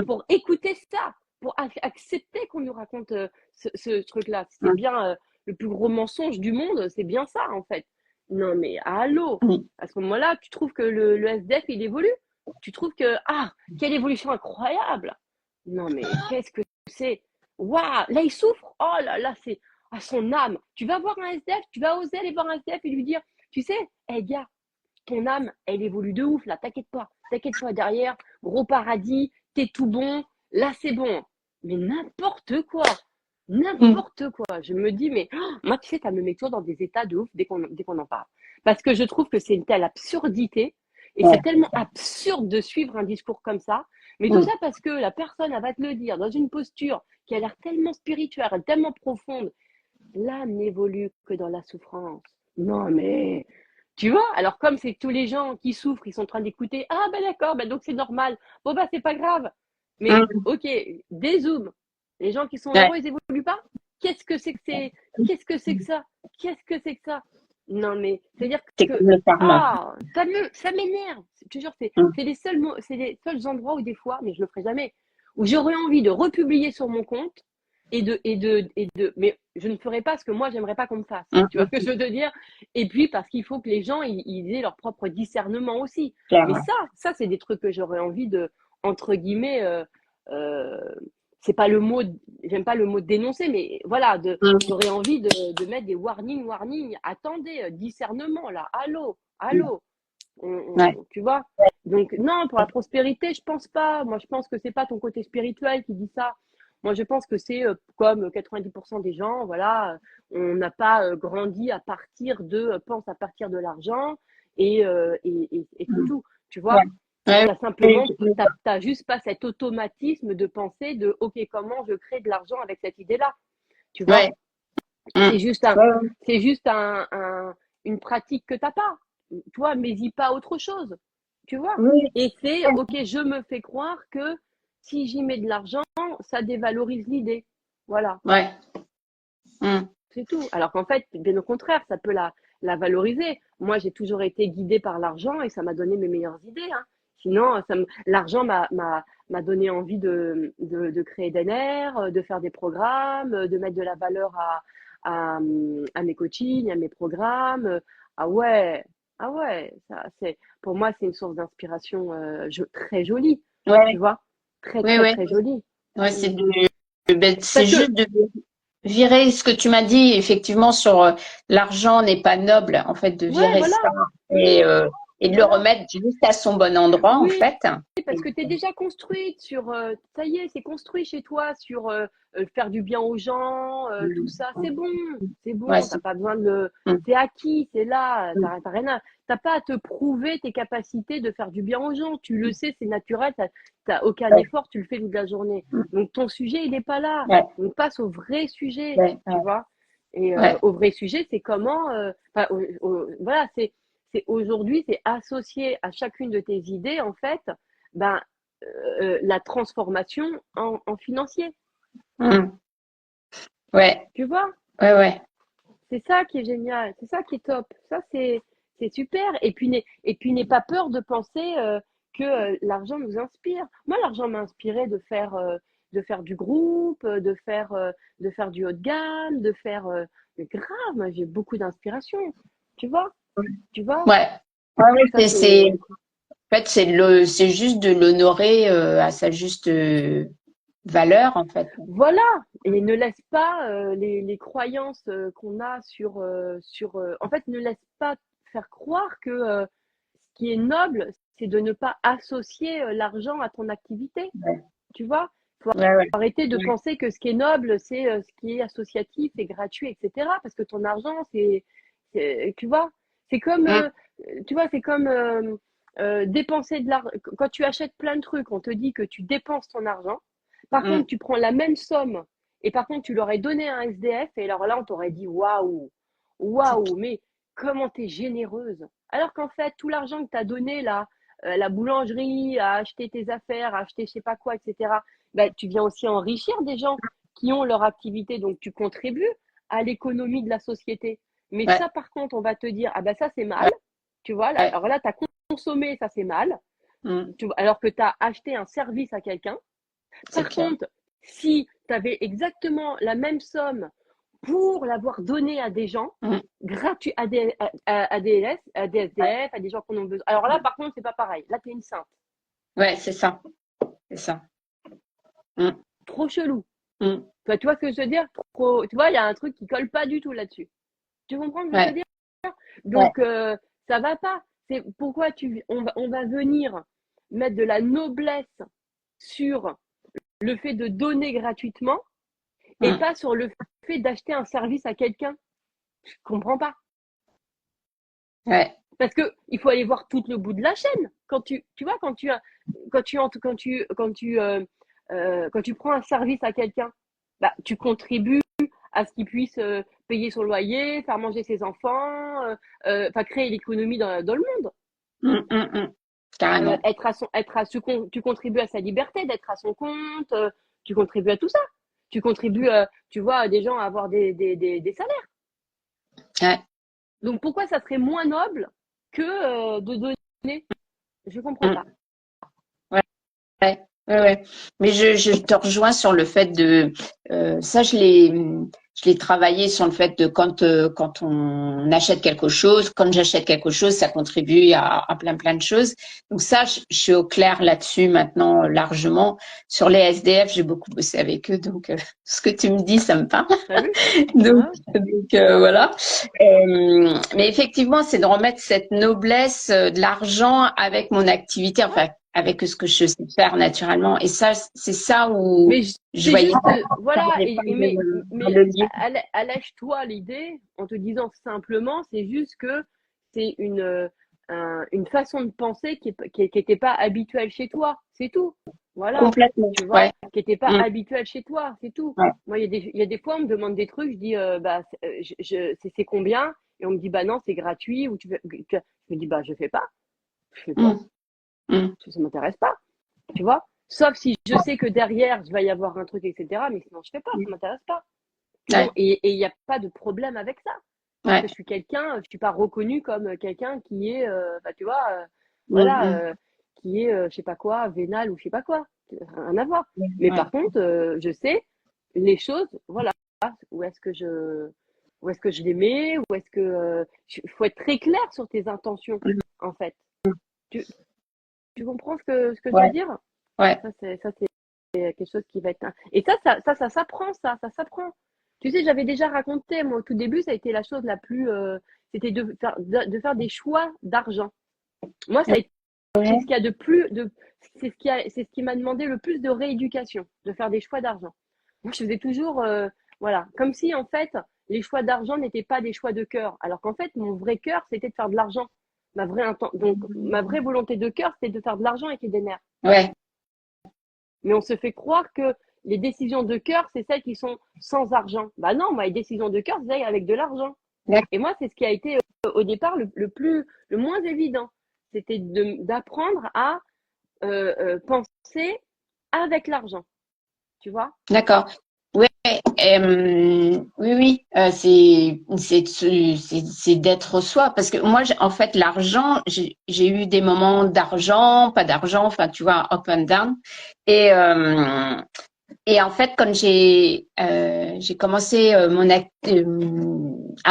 Pour écouter ça, pour accepter qu'on nous raconte ce truc-là. C'est bien le plus gros mensonge du monde, c'est bien ça, en fait. Non, mais allô, à ce moment-là, tu trouves que le SDF, il évolue? Tu trouves que, ah, quelle évolution incroyable! Non, mais qu'est-ce que c'est? Waouh, là, il souffre. Oh là là, c'est à son âme. Tu vas voir un SDF, tu vas oser aller voir un SDF et lui dire, tu sais, hé gars, ton âme, elle évolue de ouf, là, t'inquiète pas derrière, gros paradis, t'es tout bon, là, c'est bon. Mais n'importe quoi. Je me dis, mais moi, tu sais, ça me met toujours dans des états de ouf dès qu'on en parle. Parce que je trouve que c'est une telle absurdité et c'est tellement absurde de suivre un discours comme ça. Mais tout ça parce que la personne, elle va te le dire dans une posture qui a l'air tellement spirituelle, tellement profonde. L'âme n'évolue que dans la souffrance. Non, mais tu vois, alors comme c'est tous les gens qui souffrent, ils sont en train d'écouter, ah ben d'accord, ben donc c'est normal. Bon ben c'est pas grave. Mais ok, dézoom. Les gens qui sont heureux, ils évoluent pas. Qu'est-ce que c'est que c'est Qu'est-ce que c'est que ça Qu'est-ce que c'est que ça? Non mais c'est-à-dire C'est que comme le karma. ah ça m'énerve. Je te jure, c'est les seuls endroits où des fois, mais je le ferai jamais, où j'aurais envie de republier sur mon compte mais je ne ferai pas ce que moi j'aimerais pas qu'on me fasse. Tu vois ce que je veux te dire? Et puis parce qu'il faut que les gens ils aient leur propre discernement aussi. Mais ça c'est des trucs que j'aurais envie de entre guillemets euh, c'est pas le mot, j'aime pas le mot dénoncer, mais voilà, j'aurais envie de mettre des warning, attendez, discernement là, allô, tu vois. Donc non, pour la prospérité, je pense pas. Moi, je pense que c'est pas ton côté spirituel qui dit ça. Moi, je pense que c'est comme 90% des gens, voilà, on n'a pas grandi à partir pense à partir de l'argent et c'est tout, tu vois. Ouais, Simplement, t'as juste pas cet automatisme de penser de, OK, comment je crée de l'argent avec cette idée-là, tu vois? ouais, mm, C'est juste ouais, ouais. une pratique que t'as pas. Toi, mais y pas autre chose, tu vois? Oui, Et c'est, OK, je me fais croire que si j'y mets de l'argent, ça dévalorise l'idée. Voilà. ouais, mm, C'est tout. Alors qu'en fait, bien au contraire, ça peut la valoriser. Moi, j'ai toujours été guidée par l'argent et ça m'a donné mes meilleures idées, hein. Sinon, l'argent m'a donné envie de créer des nerfs, de faire des programmes, de mettre de la valeur à mes coachings, à mes programmes. Ah ouais, ah ouais, pour moi, c'est une source d'inspiration très jolie, tu ouais, vois, très, oui, très, oui. très jolie. Ouais, Mm. c'est Parce que, juste de virer ce que tu m'as dit, effectivement, sur l'argent n'est pas noble, en fait, de ouais, virer voilà, ça Mm, et de le voilà. remettre juste à son bon endroit, en Oui, fait. parce que tu es déjà construite sur, ça y est, c'est construit chez toi sur faire du bien aux gens, tout ça, c'est Ouais, bon, t'as pas besoin de le, mm, c'est acquis, c'est là, t'as rien t'as pas à te prouver tes capacités de faire du bien aux gens, tu le sais, c'est naturel, t'as aucun ouais, effort, tu le fais toute la journée. mm, Donc ton sujet, il n'est pas là. ouais, On passe au vrai sujet, ouais, tu vois. Et ouais, au vrai sujet, c'est comment, enfin, voilà, c'est aujourd'hui, c'est associé à chacune de tes idées, en fait, ben, la transformation en financier. mm, ouais, Tu vois? ouais, ouais, C'est ça qui est génial, c'est ça qui est top. Ça, c'est super. Et puis, n'aie pas peur de penser que l'argent nous inspire. Moi, l'argent m'a inspiré de faire du groupe, de faire du haut de gamme, mais grave, moi, j'ai beaucoup d'inspiration. Tu vois? Tu vois? ouais. Ouais, ouais, Ça, en fait, c'est juste de l'honorer à sa juste valeur, en fait. Voilà, et ne laisse pas les croyances qu'on a en fait, ne laisse pas faire croire que ce qui est noble, c'est de ne pas associer l'argent à ton activité. Ouais, Tu vois? Faut ouais, ouais, arrêter de ouais, penser que ce qui est noble, c'est ce qui est associatif et gratuit, etc. Parce que ton argent, tu vois, c'est comme, mm, tu vois, c'est comme dépenser de l'argent. Quand tu achètes plein de trucs, on te dit que tu dépenses ton argent. Par contre, mm, tu prends la même somme et par contre, tu l'aurais donné à un SDF et alors là, on t'aurait dit waouh, c'est waouh, mais comment t'es généreuse. Alors qu'en fait, tout l'argent que tu as donné là, la boulangerie, à acheter tes affaires, à acheter je sais pas quoi, etc. Ben, tu viens aussi enrichir des gens qui ont leur activité, donc tu contribues à l'économie de la société. Mais ouais, ça, par contre, on va te dire, ah ben ça c'est mal, ouais, tu vois, ouais, alors là, tu as consommé, ça c'est mal, mm, alors que tu as acheté un service à quelqu'un. c'est Par clair. contre, si tu avais exactement la même somme pour l'avoir donnée à des gens, Mm, gratuit, à des ouais, SDF, à des gens qui en ont besoin. Alors là, par contre, c'est pas pareil. Là, tu es une sainte. ouais, c'est ça, c'est ça. Mm, Trop chelou. mm, Tu vois ce que je veux dire? Tu vois, il y a un truc qui colle pas du tout là-dessus. Tu comprends ce que je veux ouais, dire? ouais, Donc, ça va pas. C'est pourquoi on va venir mettre de la noblesse sur le fait de donner gratuitement et mm, pas sur le fait d'acheter un service à quelqu'un. Je comprends pas. ouais, Parce que il faut aller voir tout le bout de la chaîne. Tu vois, quand tu prends un service à quelqu'un, bah, tu contribues à ce qu'il puisse payer son loyer, faire manger ses enfants, enfin créer l'économie dans le monde. mm, mm, mm, carrément. Tu contribues à sa liberté d'être à son compte, tu contribues à tout ça. Tu contribues, tu vois, à des gens à avoir des salaires. Ouais, Donc pourquoi ça serait moins noble que de donner? Je comprends mm, pas. ouais. Ouais, ouais, ouais. Mais je te rejoins sur le fait de ça, je l'ai travaillé sur le fait de quand on achète quelque chose, quand j'achète quelque chose, ça contribue à plein de choses. Donc ça, je suis au clair là-dessus maintenant largement. Sur les SDF, j'ai beaucoup bossé avec eux, donc ce que tu me dis, ça me parle. T'as vu? Donc, Ouais. voilà. Mais effectivement, c'est de remettre cette noblesse de l'argent avec mon activité, enfin avec ce que je sais faire naturellement. Et ça, c'est ça où je C'est voyais juste, pas, voilà, j'arrivais pas à mais le lier. allège-toi l'idée en te disant simplement, c'est juste que c'est une, une façon de penser qui était pas habituelle chez toi, c'est tout. Voilà, Complètement. tu vois, Ouais. qui était pas Mm. habituelle chez toi, c'est tout. Ouais. Moi, il y a des fois, on me demande des trucs, je dis, bah, c'est combien? Et on me dit, bah non, c'est gratuit. Ou je me dis, bah, je fais pas. Je fais pas. Mm. Mm. Ça m'intéresse pas, tu vois. Sauf si je sais que derrière, il va y avoir un truc, etc. Mais sinon, je fais pas, ça m'intéresse pas. Ouais. Et il n'y a pas de problème avec ça. Parce que Ouais. je suis quelqu'un, je suis pas reconnue comme quelqu'un qui est, bah, tu vois, Mm. voilà, Mm. qui est, je sais pas quoi, vénal ou je sais pas quoi. Rien à voir. Mais Ouais. par contre, je sais les choses, voilà, où est-ce que où est-ce que je les mets, où est-ce que, faut être très clair sur tes intentions, Mm. en fait. Tu, tu comprends ce que je veux Ouais. dire? Ouais. Ça, c'est quelque chose qui va être. Et ça s'apprend, ça s'apprend. Tu sais, j'avais déjà raconté, moi, au tout début, ça a été la chose la plus. C'était de faire des choix d'argent. Moi, ça a été Ouais. ce qu'il y a de plus. C'est ce qui m'a demandé le plus de rééducation, de faire des choix d'argent. Moi, je faisais toujours. Voilà. Comme si, en fait, les choix d'argent n'étaient pas des choix de cœur. Alors qu'en fait, mon vrai cœur, c'était de faire de l'argent. Donc, ma vraie volonté de cœur, c'était de faire de l'argent avec les nerfs. Ouais. Mais on se fait croire que les décisions de cœur, c'est celles qui sont sans argent. Bah non, moi, les décisions de cœur, c'est celles avec de l'argent. D'accord. Et moi, c'est ce qui a été au départ le moins évident. C'était d'apprendre à penser avec l'argent. Tu vois? D'accord. Ouais, oui, oui, c'est d'être soi. Parce que moi, en fait, l'argent, j'ai eu des moments d'argent, pas d'argent, enfin, tu vois, up and down. Et, euh, et en fait, quand j'ai commencé à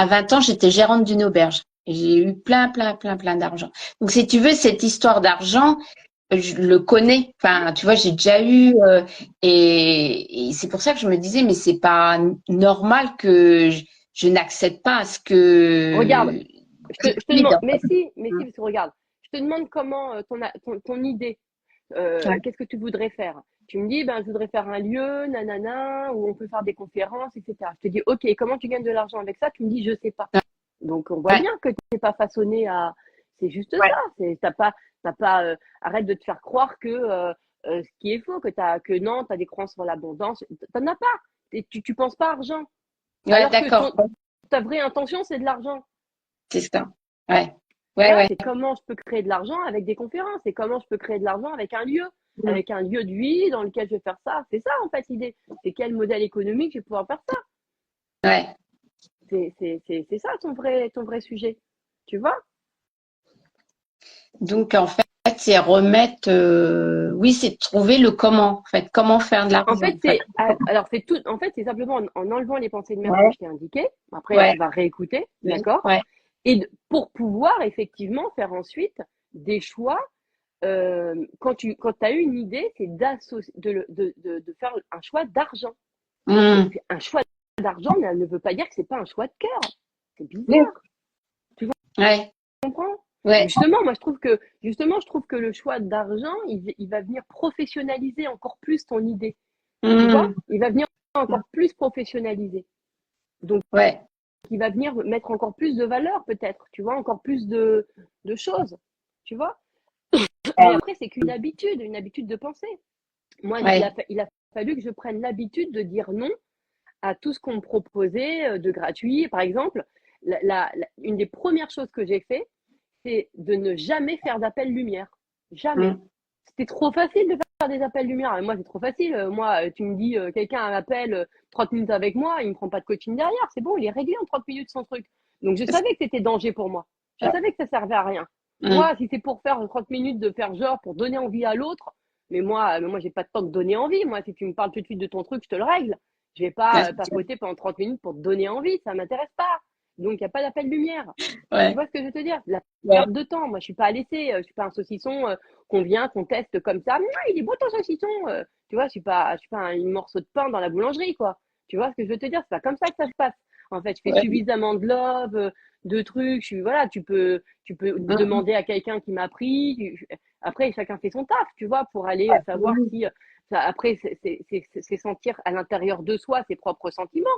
20 ans, j'étais gérante d'une auberge. Et j'ai eu plein d'argent. Donc, si tu veux, cette histoire d'argent, je le connais. Enfin, tu vois, j'ai déjà eu et c'est pour ça que je me disais, mais c'est pas normal que je n'accède pas à ce Regarde, que je te vide, demande, en fait. mais si, parce que regarde, je te demande comment ton idée, Ouais, qu'est-ce que tu voudrais faire? Tu me dis, ben, je voudrais faire un lieu, nanana, où on peut faire des conférences, etc. Je te dis, ok, comment tu gagnes de l'argent avec ça? Tu me dis, je sais pas. Donc, on voit ouais, bien que tu n'es pas façonné à. C'est juste ouais, ça. T'as pas. Arrête de te faire croire que ce qui est faux, que non, tu as des croyances sur l'abondance. T'en as pas. Tu penses pas argent. ouais, Alors que d'accord. Ouais, ta vraie intention, c'est de l'argent. c'est ça. Ouais, ouais, Voilà, ouais. c'est comment je peux créer de l'argent avec des conférences. C'est comment je peux créer de l'argent Mm. avec un lieu de vie dans lequel je vais faire ça. C'est ça, en fait, l'idée. C'est quel modèle économique je vais pouvoir faire ça. Ouais. C'est ça ton vrai sujet. Tu vois? Donc, en fait, c'est remettre, oui, c'est trouver le comment, en fait, comment faire de En l'argent, fait, en fait. c'est tout. En fait, c'est simplement en enlevant les pensées de merde que Ouais, je t'ai indiquées. Après, ouais, tu vas réécouter, ouais, d'accord? ouais. Et pour pouvoir effectivement faire ensuite des choix. Quand tu as eu une idée, c'est de faire un choix d'argent. Mm. Un choix d'argent ne veut pas dire que c'est pas un choix de cœur. C'est Oui. bizarre, tu Ouais, comprends? ouais. Justement, moi, je trouve que le choix d'argent, il va venir professionnaliser encore plus ton idée. Tu vois? Mm. Il va venir encore plus professionnaliser. Donc, Ouais, il va venir mettre encore plus de valeur, peut-être, tu vois, encore plus de choses, tu vois? Mais après, c'est une habitude de penser. Moi, ouais. il a fallu que je prenne l'habitude de dire non à tout ce qu'on me proposait de gratuit. Par exemple, une des premières choses que j'ai fait, c'est de ne jamais faire d'appel lumière. Jamais. Mm. C'était trop facile de faire des appels lumière. Et moi, c'est trop facile. Moi, tu me dis, quelqu'un m'appelle 30 minutes avec moi, il ne me prend pas de coaching derrière. C'est bon, il est réglé en 30 minutes son truc. Donc, je savais que c'était danger pour moi. Je savais que ça servait à rien. Mm. Moi, si c'est pour faire 30 minutes de faire genre, pour donner envie à l'autre, mais moi, j'ai pas de temps de donner envie. Moi, si tu me parles tout de suite de ton truc, je te le règle. Je vais Ouais, pas c'est sûr. papoter pendant 30 minutes pour te donner envie. Ça m'intéresse pas. Donc, il n'y a pas d'appel lumière. Tu Ouais, vois ce que je veux te dire? La ouais. perte de temps. Moi, je suis pas à laisser. Je suis pas un saucisson qu'on vient, qu'on teste comme ça. Il est beau ton saucisson. Tu vois, je suis pas un morceau de pain dans la boulangerie, quoi. Tu vois ce que je veux te dire? C'est pas comme ça que ça se passe. En fait, je fais Ouais. suffisamment de love, de trucs. Voilà, tu peux Mm. demander à quelqu'un qui m'a pris. Après, chacun fait son taf, tu vois, pour aller savoir Mm. si. Après, c'est sentir à l'intérieur de soi ses propres sentiments,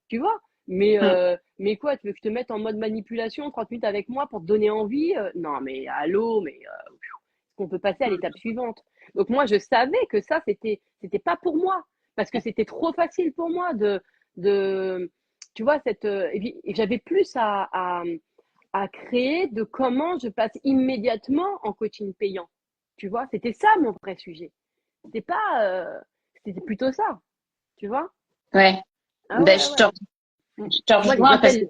tu vois. Mais quoi, tu veux que je te mette en mode manipulation 30 minutes avec moi pour te donner envie? Non, mais allô, mais qu'on peut passer à l'étape suivante. Donc moi, je savais que ça, c'était pas pour moi, parce que c'était trop facile pour moi de tu vois, et j'avais plus à créer de comment je passe immédiatement en coaching payant. Tu vois, c'était ça mon vrai sujet. C'était pas, c'était plutôt ça, tu vois. Ouais. Ah Ben, ouais, ouais. je te Moi, les rejoins parce que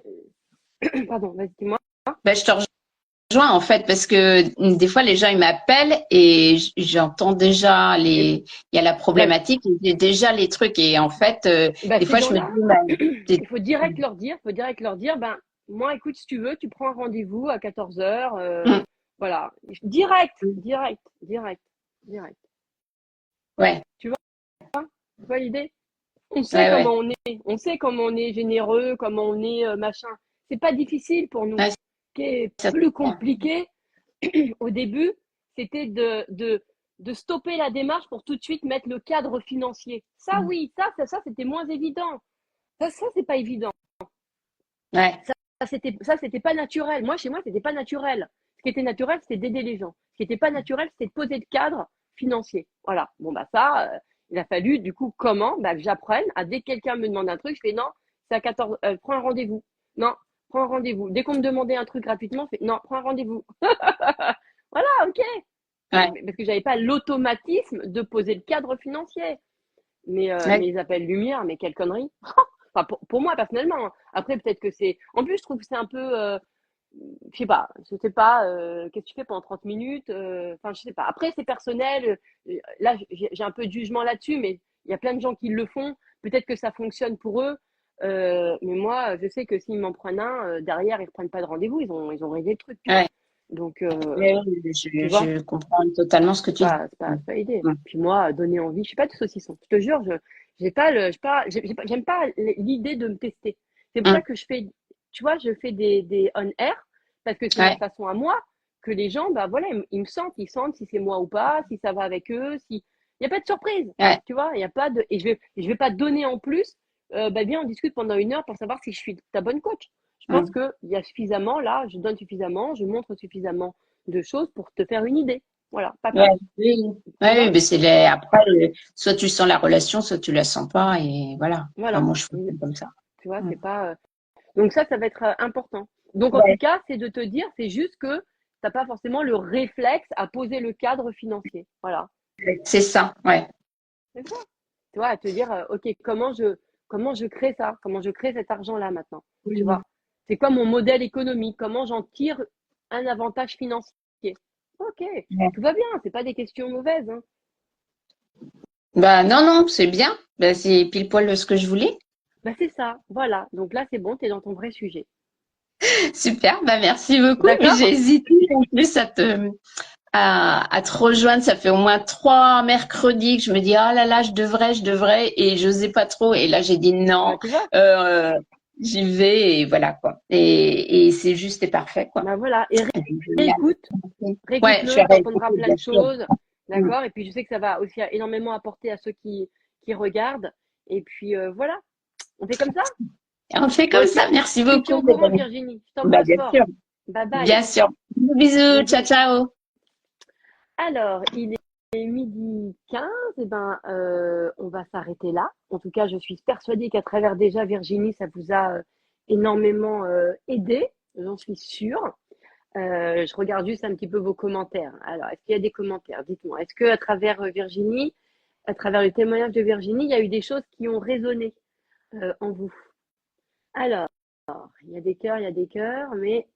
appels, pardon, vas-y, dis-moi. ben, je te rejoins en fait parce que des fois les gens ils m'appellent et j'entends déjà Et il y a la ben, problématique, j'ai déjà les trucs et en fait ben, des ces fois je me gens-là, dis ben, c'est- il faut direct leur dire, ben, moi, écoute, si tu veux, tu prends un rendez-vous à 14h, hum, voilà. Direct, direct, direct, direct. ouais, Tu vois l'idée? On sait ouais, comment ouais, on est, on sait comment on est généreux, comment on est machin. C'est pas difficile pour nous. ouais, Ce qui est ça, plus compliqué au début, c'était de stopper la démarche pour tout de suite mettre le cadre financier. Ça, oui, ça c'était moins évident. Ça c'est pas évident. ouais, C'était pas naturel. Moi, chez moi, c'était pas naturel. Ce qui était naturel, c'était d'aider les gens. Ce qui était pas naturel, c'était de poser le cadre financier. Voilà. Bon, bah, ça, il a fallu, du coup, comment? Bah, que j'apprenne à, dès que quelqu'un me demande un truc, je fais non, c'est à 14, prends un rendez-vous. Non, prends un rendez-vous. Dès qu'on me demandait un truc gratuitement, je fais non, prends un rendez-vous. Voilà, ok. ouais, Parce que j'avais pas l'automatisme de poser le cadre financier. ouais, Mais ils appellent lumière, mais quelle connerie. Enfin, pour moi, personnellement. Après, peut-être que c'est. En plus, je trouve que c'est un peu. Je sais pas, qu'est-ce que tu fais pendant 30 minutes enfin, je sais pas. Après, c'est personnel. Là, j'ai un peu de jugement là-dessus, mais il y a plein de gens qui le font. Peut-être que ça fonctionne pour eux. Mais moi, je sais que s'ils m'en prennent un, derrière, ils reprennent pas de rendez-vous. Ils ont réglé le truc, tu vois. ouais. Donc, Mais oui, tu vois, je comprends totalement ce que tu dis. c'est pas l'idée. Hum, Puis moi, donner envie, je suis pas de saucisson. Je te jure, j'aime pas l'idée de me tester. C'est pour ça hum, que je fais, tu vois, je fais des on-air parce que c'est ma ouais, façon à moi que les gens, bah voilà, ils me sentent, ils sentent si c'est moi ou pas, si ça va avec eux, si il y a pas de surprise, ouais, tu vois, il y a pas de et je vais pas donner en plus. Bah bien, on discute pendant 1 heure pour savoir si je suis ta bonne coach. Je pense hum, que il y a suffisamment là, je donne suffisamment, je montre suffisamment de choses pour te faire une idée. Voilà, pas ouais, plus. oui, Tu ouais, oui, vois? mais après, soit tu sens la relation, soit tu la sens pas et voilà. Enfin, Voilà. moi, je fonctionne comme ça. Tu vois, Hum. c'est pas. Donc ça va être important. Donc en tout Ouais, cas, c'est de te dire, c'est juste que tu n'as pas forcément le réflexe à poser le cadre financier. Voilà. c'est ça, ouais. C'est ça. Tu vois, à te dire, OK, comment je crée ça? Comment je crée cet argent-là maintenant? Tu Oui. vois? C'est quoi mon modèle économique? Comment j'en tire un avantage financier? OK, Ouais. tout va bien, c'est pas des questions mauvaises, hein. Bah non, non, c'est bien. Bah, c'est pile poil ce que je voulais. Bah, c'est ça, voilà. Donc là, c'est bon, tu es dans ton vrai sujet. Super, bah merci beaucoup. J'ai D'accord? hésité en plus à te rejoindre. Ça fait au moins 3 mercredis que je me dis, oh là là, je devrais, et j'osais pas trop. Et là, j'ai dit Bah, non, tu vois? euh, j'y vais, et voilà quoi. Et c'est juste et parfait quoi. Bah, voilà. Et Génial. réécoute. Ouais, je Réécoute-le, vais tu apprendras réécouter, plein bien de sûr. choses, Mm. d'accord? Et puis je sais que ça va aussi énormément apporter à ceux qui regardent. Et puis voilà, on fait comme ça? On fait Bon, comme ça. Merci tu me tiens beaucoup, au courant, Mélanie. Virginie. Je Bah, t'embrasse bien fort. sûr, Bye bye. bien sûr. Bisous, bisous, ciao, Bisous. ciao. Alors, il est midi 15. Et ben, on va s'arrêter là. En tout cas, je suis persuadée qu'à travers déjà Virginie, ça vous a énormément aidé. J'en suis sûre. Je regarde juste un petit peu vos commentaires. Alors, est-ce qu'il y a des commentaires? Dites-moi. Est-ce que à travers Virginie, à travers le témoignage de Virginie, il y a eu des choses qui ont résonné en vous? Alors, il y a des cœurs, il y a des cœurs, mais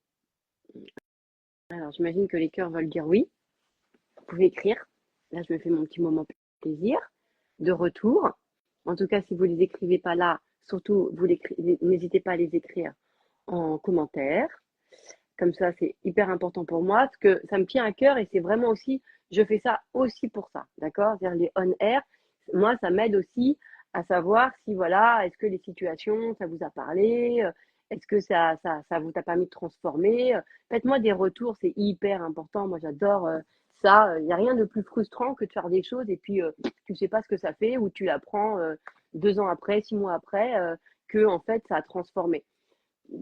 alors j'imagine que les cœurs veulent dire oui. Vous pouvez écrire. Là, je me fais mon petit moment plaisir de retour. En tout cas, si vous ne les écrivez pas là, surtout, n'hésitez pas à les écrire en commentaire. Comme ça, c'est hyper important pour moi parce que ça me tient à cœur et c'est vraiment aussi, je fais ça aussi pour ça, d'accord? C'est-à-dire les on-air, moi, ça m'aide aussi à savoir si, voilà, est-ce que les situations, ça vous a parlé? Est-ce que ça vous a permis de transformer? Faites-moi des retours, c'est hyper important. Moi, j'adore ça. Il n'y a rien de plus frustrant que de faire des choses et puis tu ne sais pas ce que ça fait ou tu l'apprends 2 ans après, 6 mois après que en fait ça a transformé.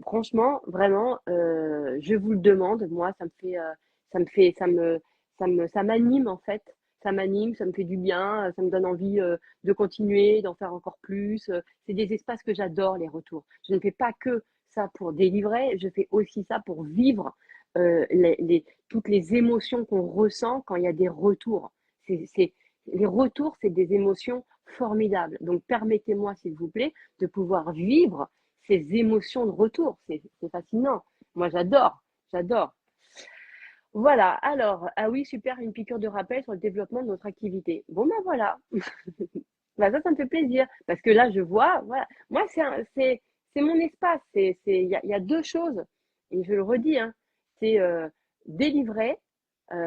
Franchement, vraiment, je vous le demande. Moi, ça me fait, ça m'anime en fait. Ça m'anime, ça me fait du bien, ça me donne envie de continuer, d'en faire encore plus. C'est des espaces que j'adore, les retours. Je ne fais pas que ça pour délivrer, je fais aussi ça pour vivre toutes les émotions qu'on ressent quand il y a des retours. Les retours, c'est des émotions formidables. Donc, permettez-moi, s'il vous plaît, de pouvoir vivre ces émotions de retour. C'est fascinant. Moi, j'adore. Voilà, alors, ah oui, super, une piqûre de rappel sur le développement de notre activité. Bon, ben voilà. Bah, ça me fait plaisir. Parce que là, je vois, voilà. Moi, c'est mon espace. Il y a deux choses. Et je le redis, hein. C'est délivrer,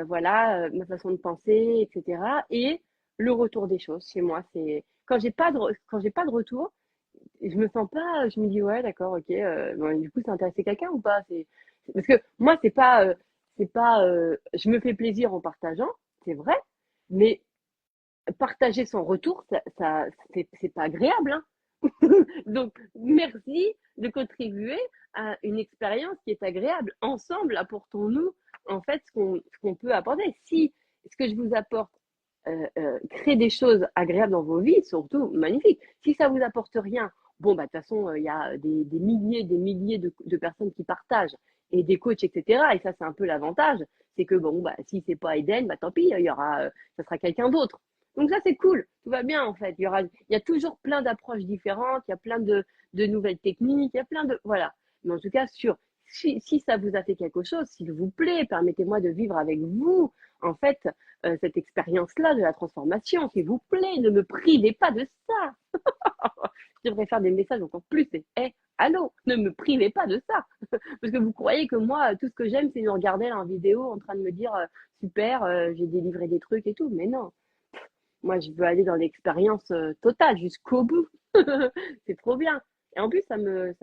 voilà, ma façon de penser, etc. Et le retour des choses chez moi. Quand j'ai pas de retour, je me sens pas, je me dis ouais d'accord ok bon, du coup c'est intéressé quelqu'un ou pas parce que moi c'est pas je me fais plaisir en partageant, c'est vrai, mais partager son retour c'est pas agréable, hein. Donc merci de contribuer à une expérience qui est agréable. Ensemble apportons-nous en fait ce qu'on peut apporter. Si ce que je vous apporte crée des choses agréables dans vos vies, surtout magnifique. Si ça vous apporte rien, bon, bah, de toute façon, il y a des milliers de personnes qui partagent et des coachs, etc. Et ça, c'est un peu l'avantage. C'est que, bon, bah, si c'est pas Eden, bah, tant pis, ça sera quelqu'un d'autre. Donc ça, c'est cool. Tout va bien, en fait. Il y a toujours plein d'approches différentes. Il y a plein de nouvelles techniques. Il y a plein de, voilà. Mais en tout cas, si ça vous a fait quelque chose, s'il vous plaît, permettez-moi de vivre avec vous, en fait, cette expérience-là de la transformation. S'il vous plaît, ne me privez pas de ça. Je devrais faire des messages encore plus. C'est hey, allô, ne me privez pas de ça. Parce que vous croyez que moi, tout ce que j'aime, c'est de regarder en vidéo en train de me dire super, j'ai délivré des trucs et tout. Mais non, moi, je veux aller dans l'expérience totale jusqu'au bout. C'est trop bien. Et en plus, ça me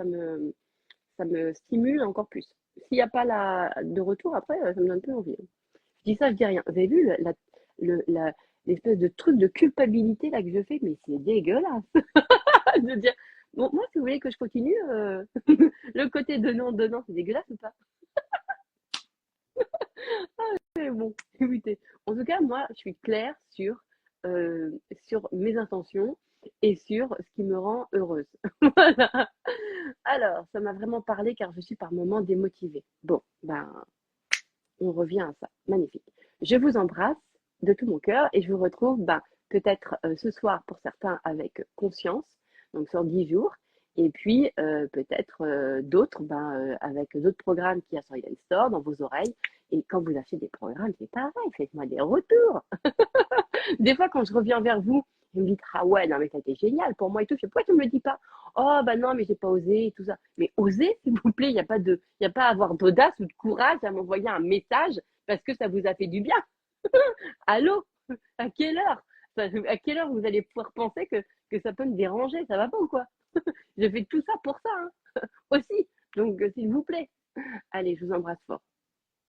stimule encore plus. S'il n'y a pas de retour après, ça me donne plus envie. Je dis ça, je dis rien. Vous avez vu l'espèce de truc de culpabilité là que je fais, mais c'est dégueulasse. De dire, bon, moi, si vous voulez que je continue, le côté donnant, c'est dégueulasse ou pas? Mais bon, écoutez. En tout cas, moi, je suis claire sur mes intentions et sur ce qui me rend heureuse. Voilà. Alors, ça m'a vraiment parlé car je suis par moments démotivée. Bon, ben, on revient à ça. Magnifique. Je vous embrasse de tout mon cœur et je vous retrouve ben, peut-être ce soir pour certains avec conscience, donc sur 10 jours, et puis peut-être d'autres avec d'autres programmes qu'il y a sur Yann Store dans vos oreilles. Et quand vous achetez des programmes, c'est pareil, faites-moi des retours. Des fois, quand je reviens vers vous, vous me dites ah ouais, non mais ça a été génial pour moi et tout. Je fais pourquoi tu me le dis pas? Oh bah non, mais j'ai pas osé et tout ça. Mais osez, s'il vous plaît, il y a pas à avoir d'audace ou de courage à m'envoyer un message parce que ça vous a fait du bien. Allô? À quelle heure? À quelle heure vous allez pouvoir penser que ça peut me déranger? Ça va pas ou quoi? Je fais tout ça pour ça, hein, aussi. Donc, s'il vous plaît. Allez, je vous embrasse fort.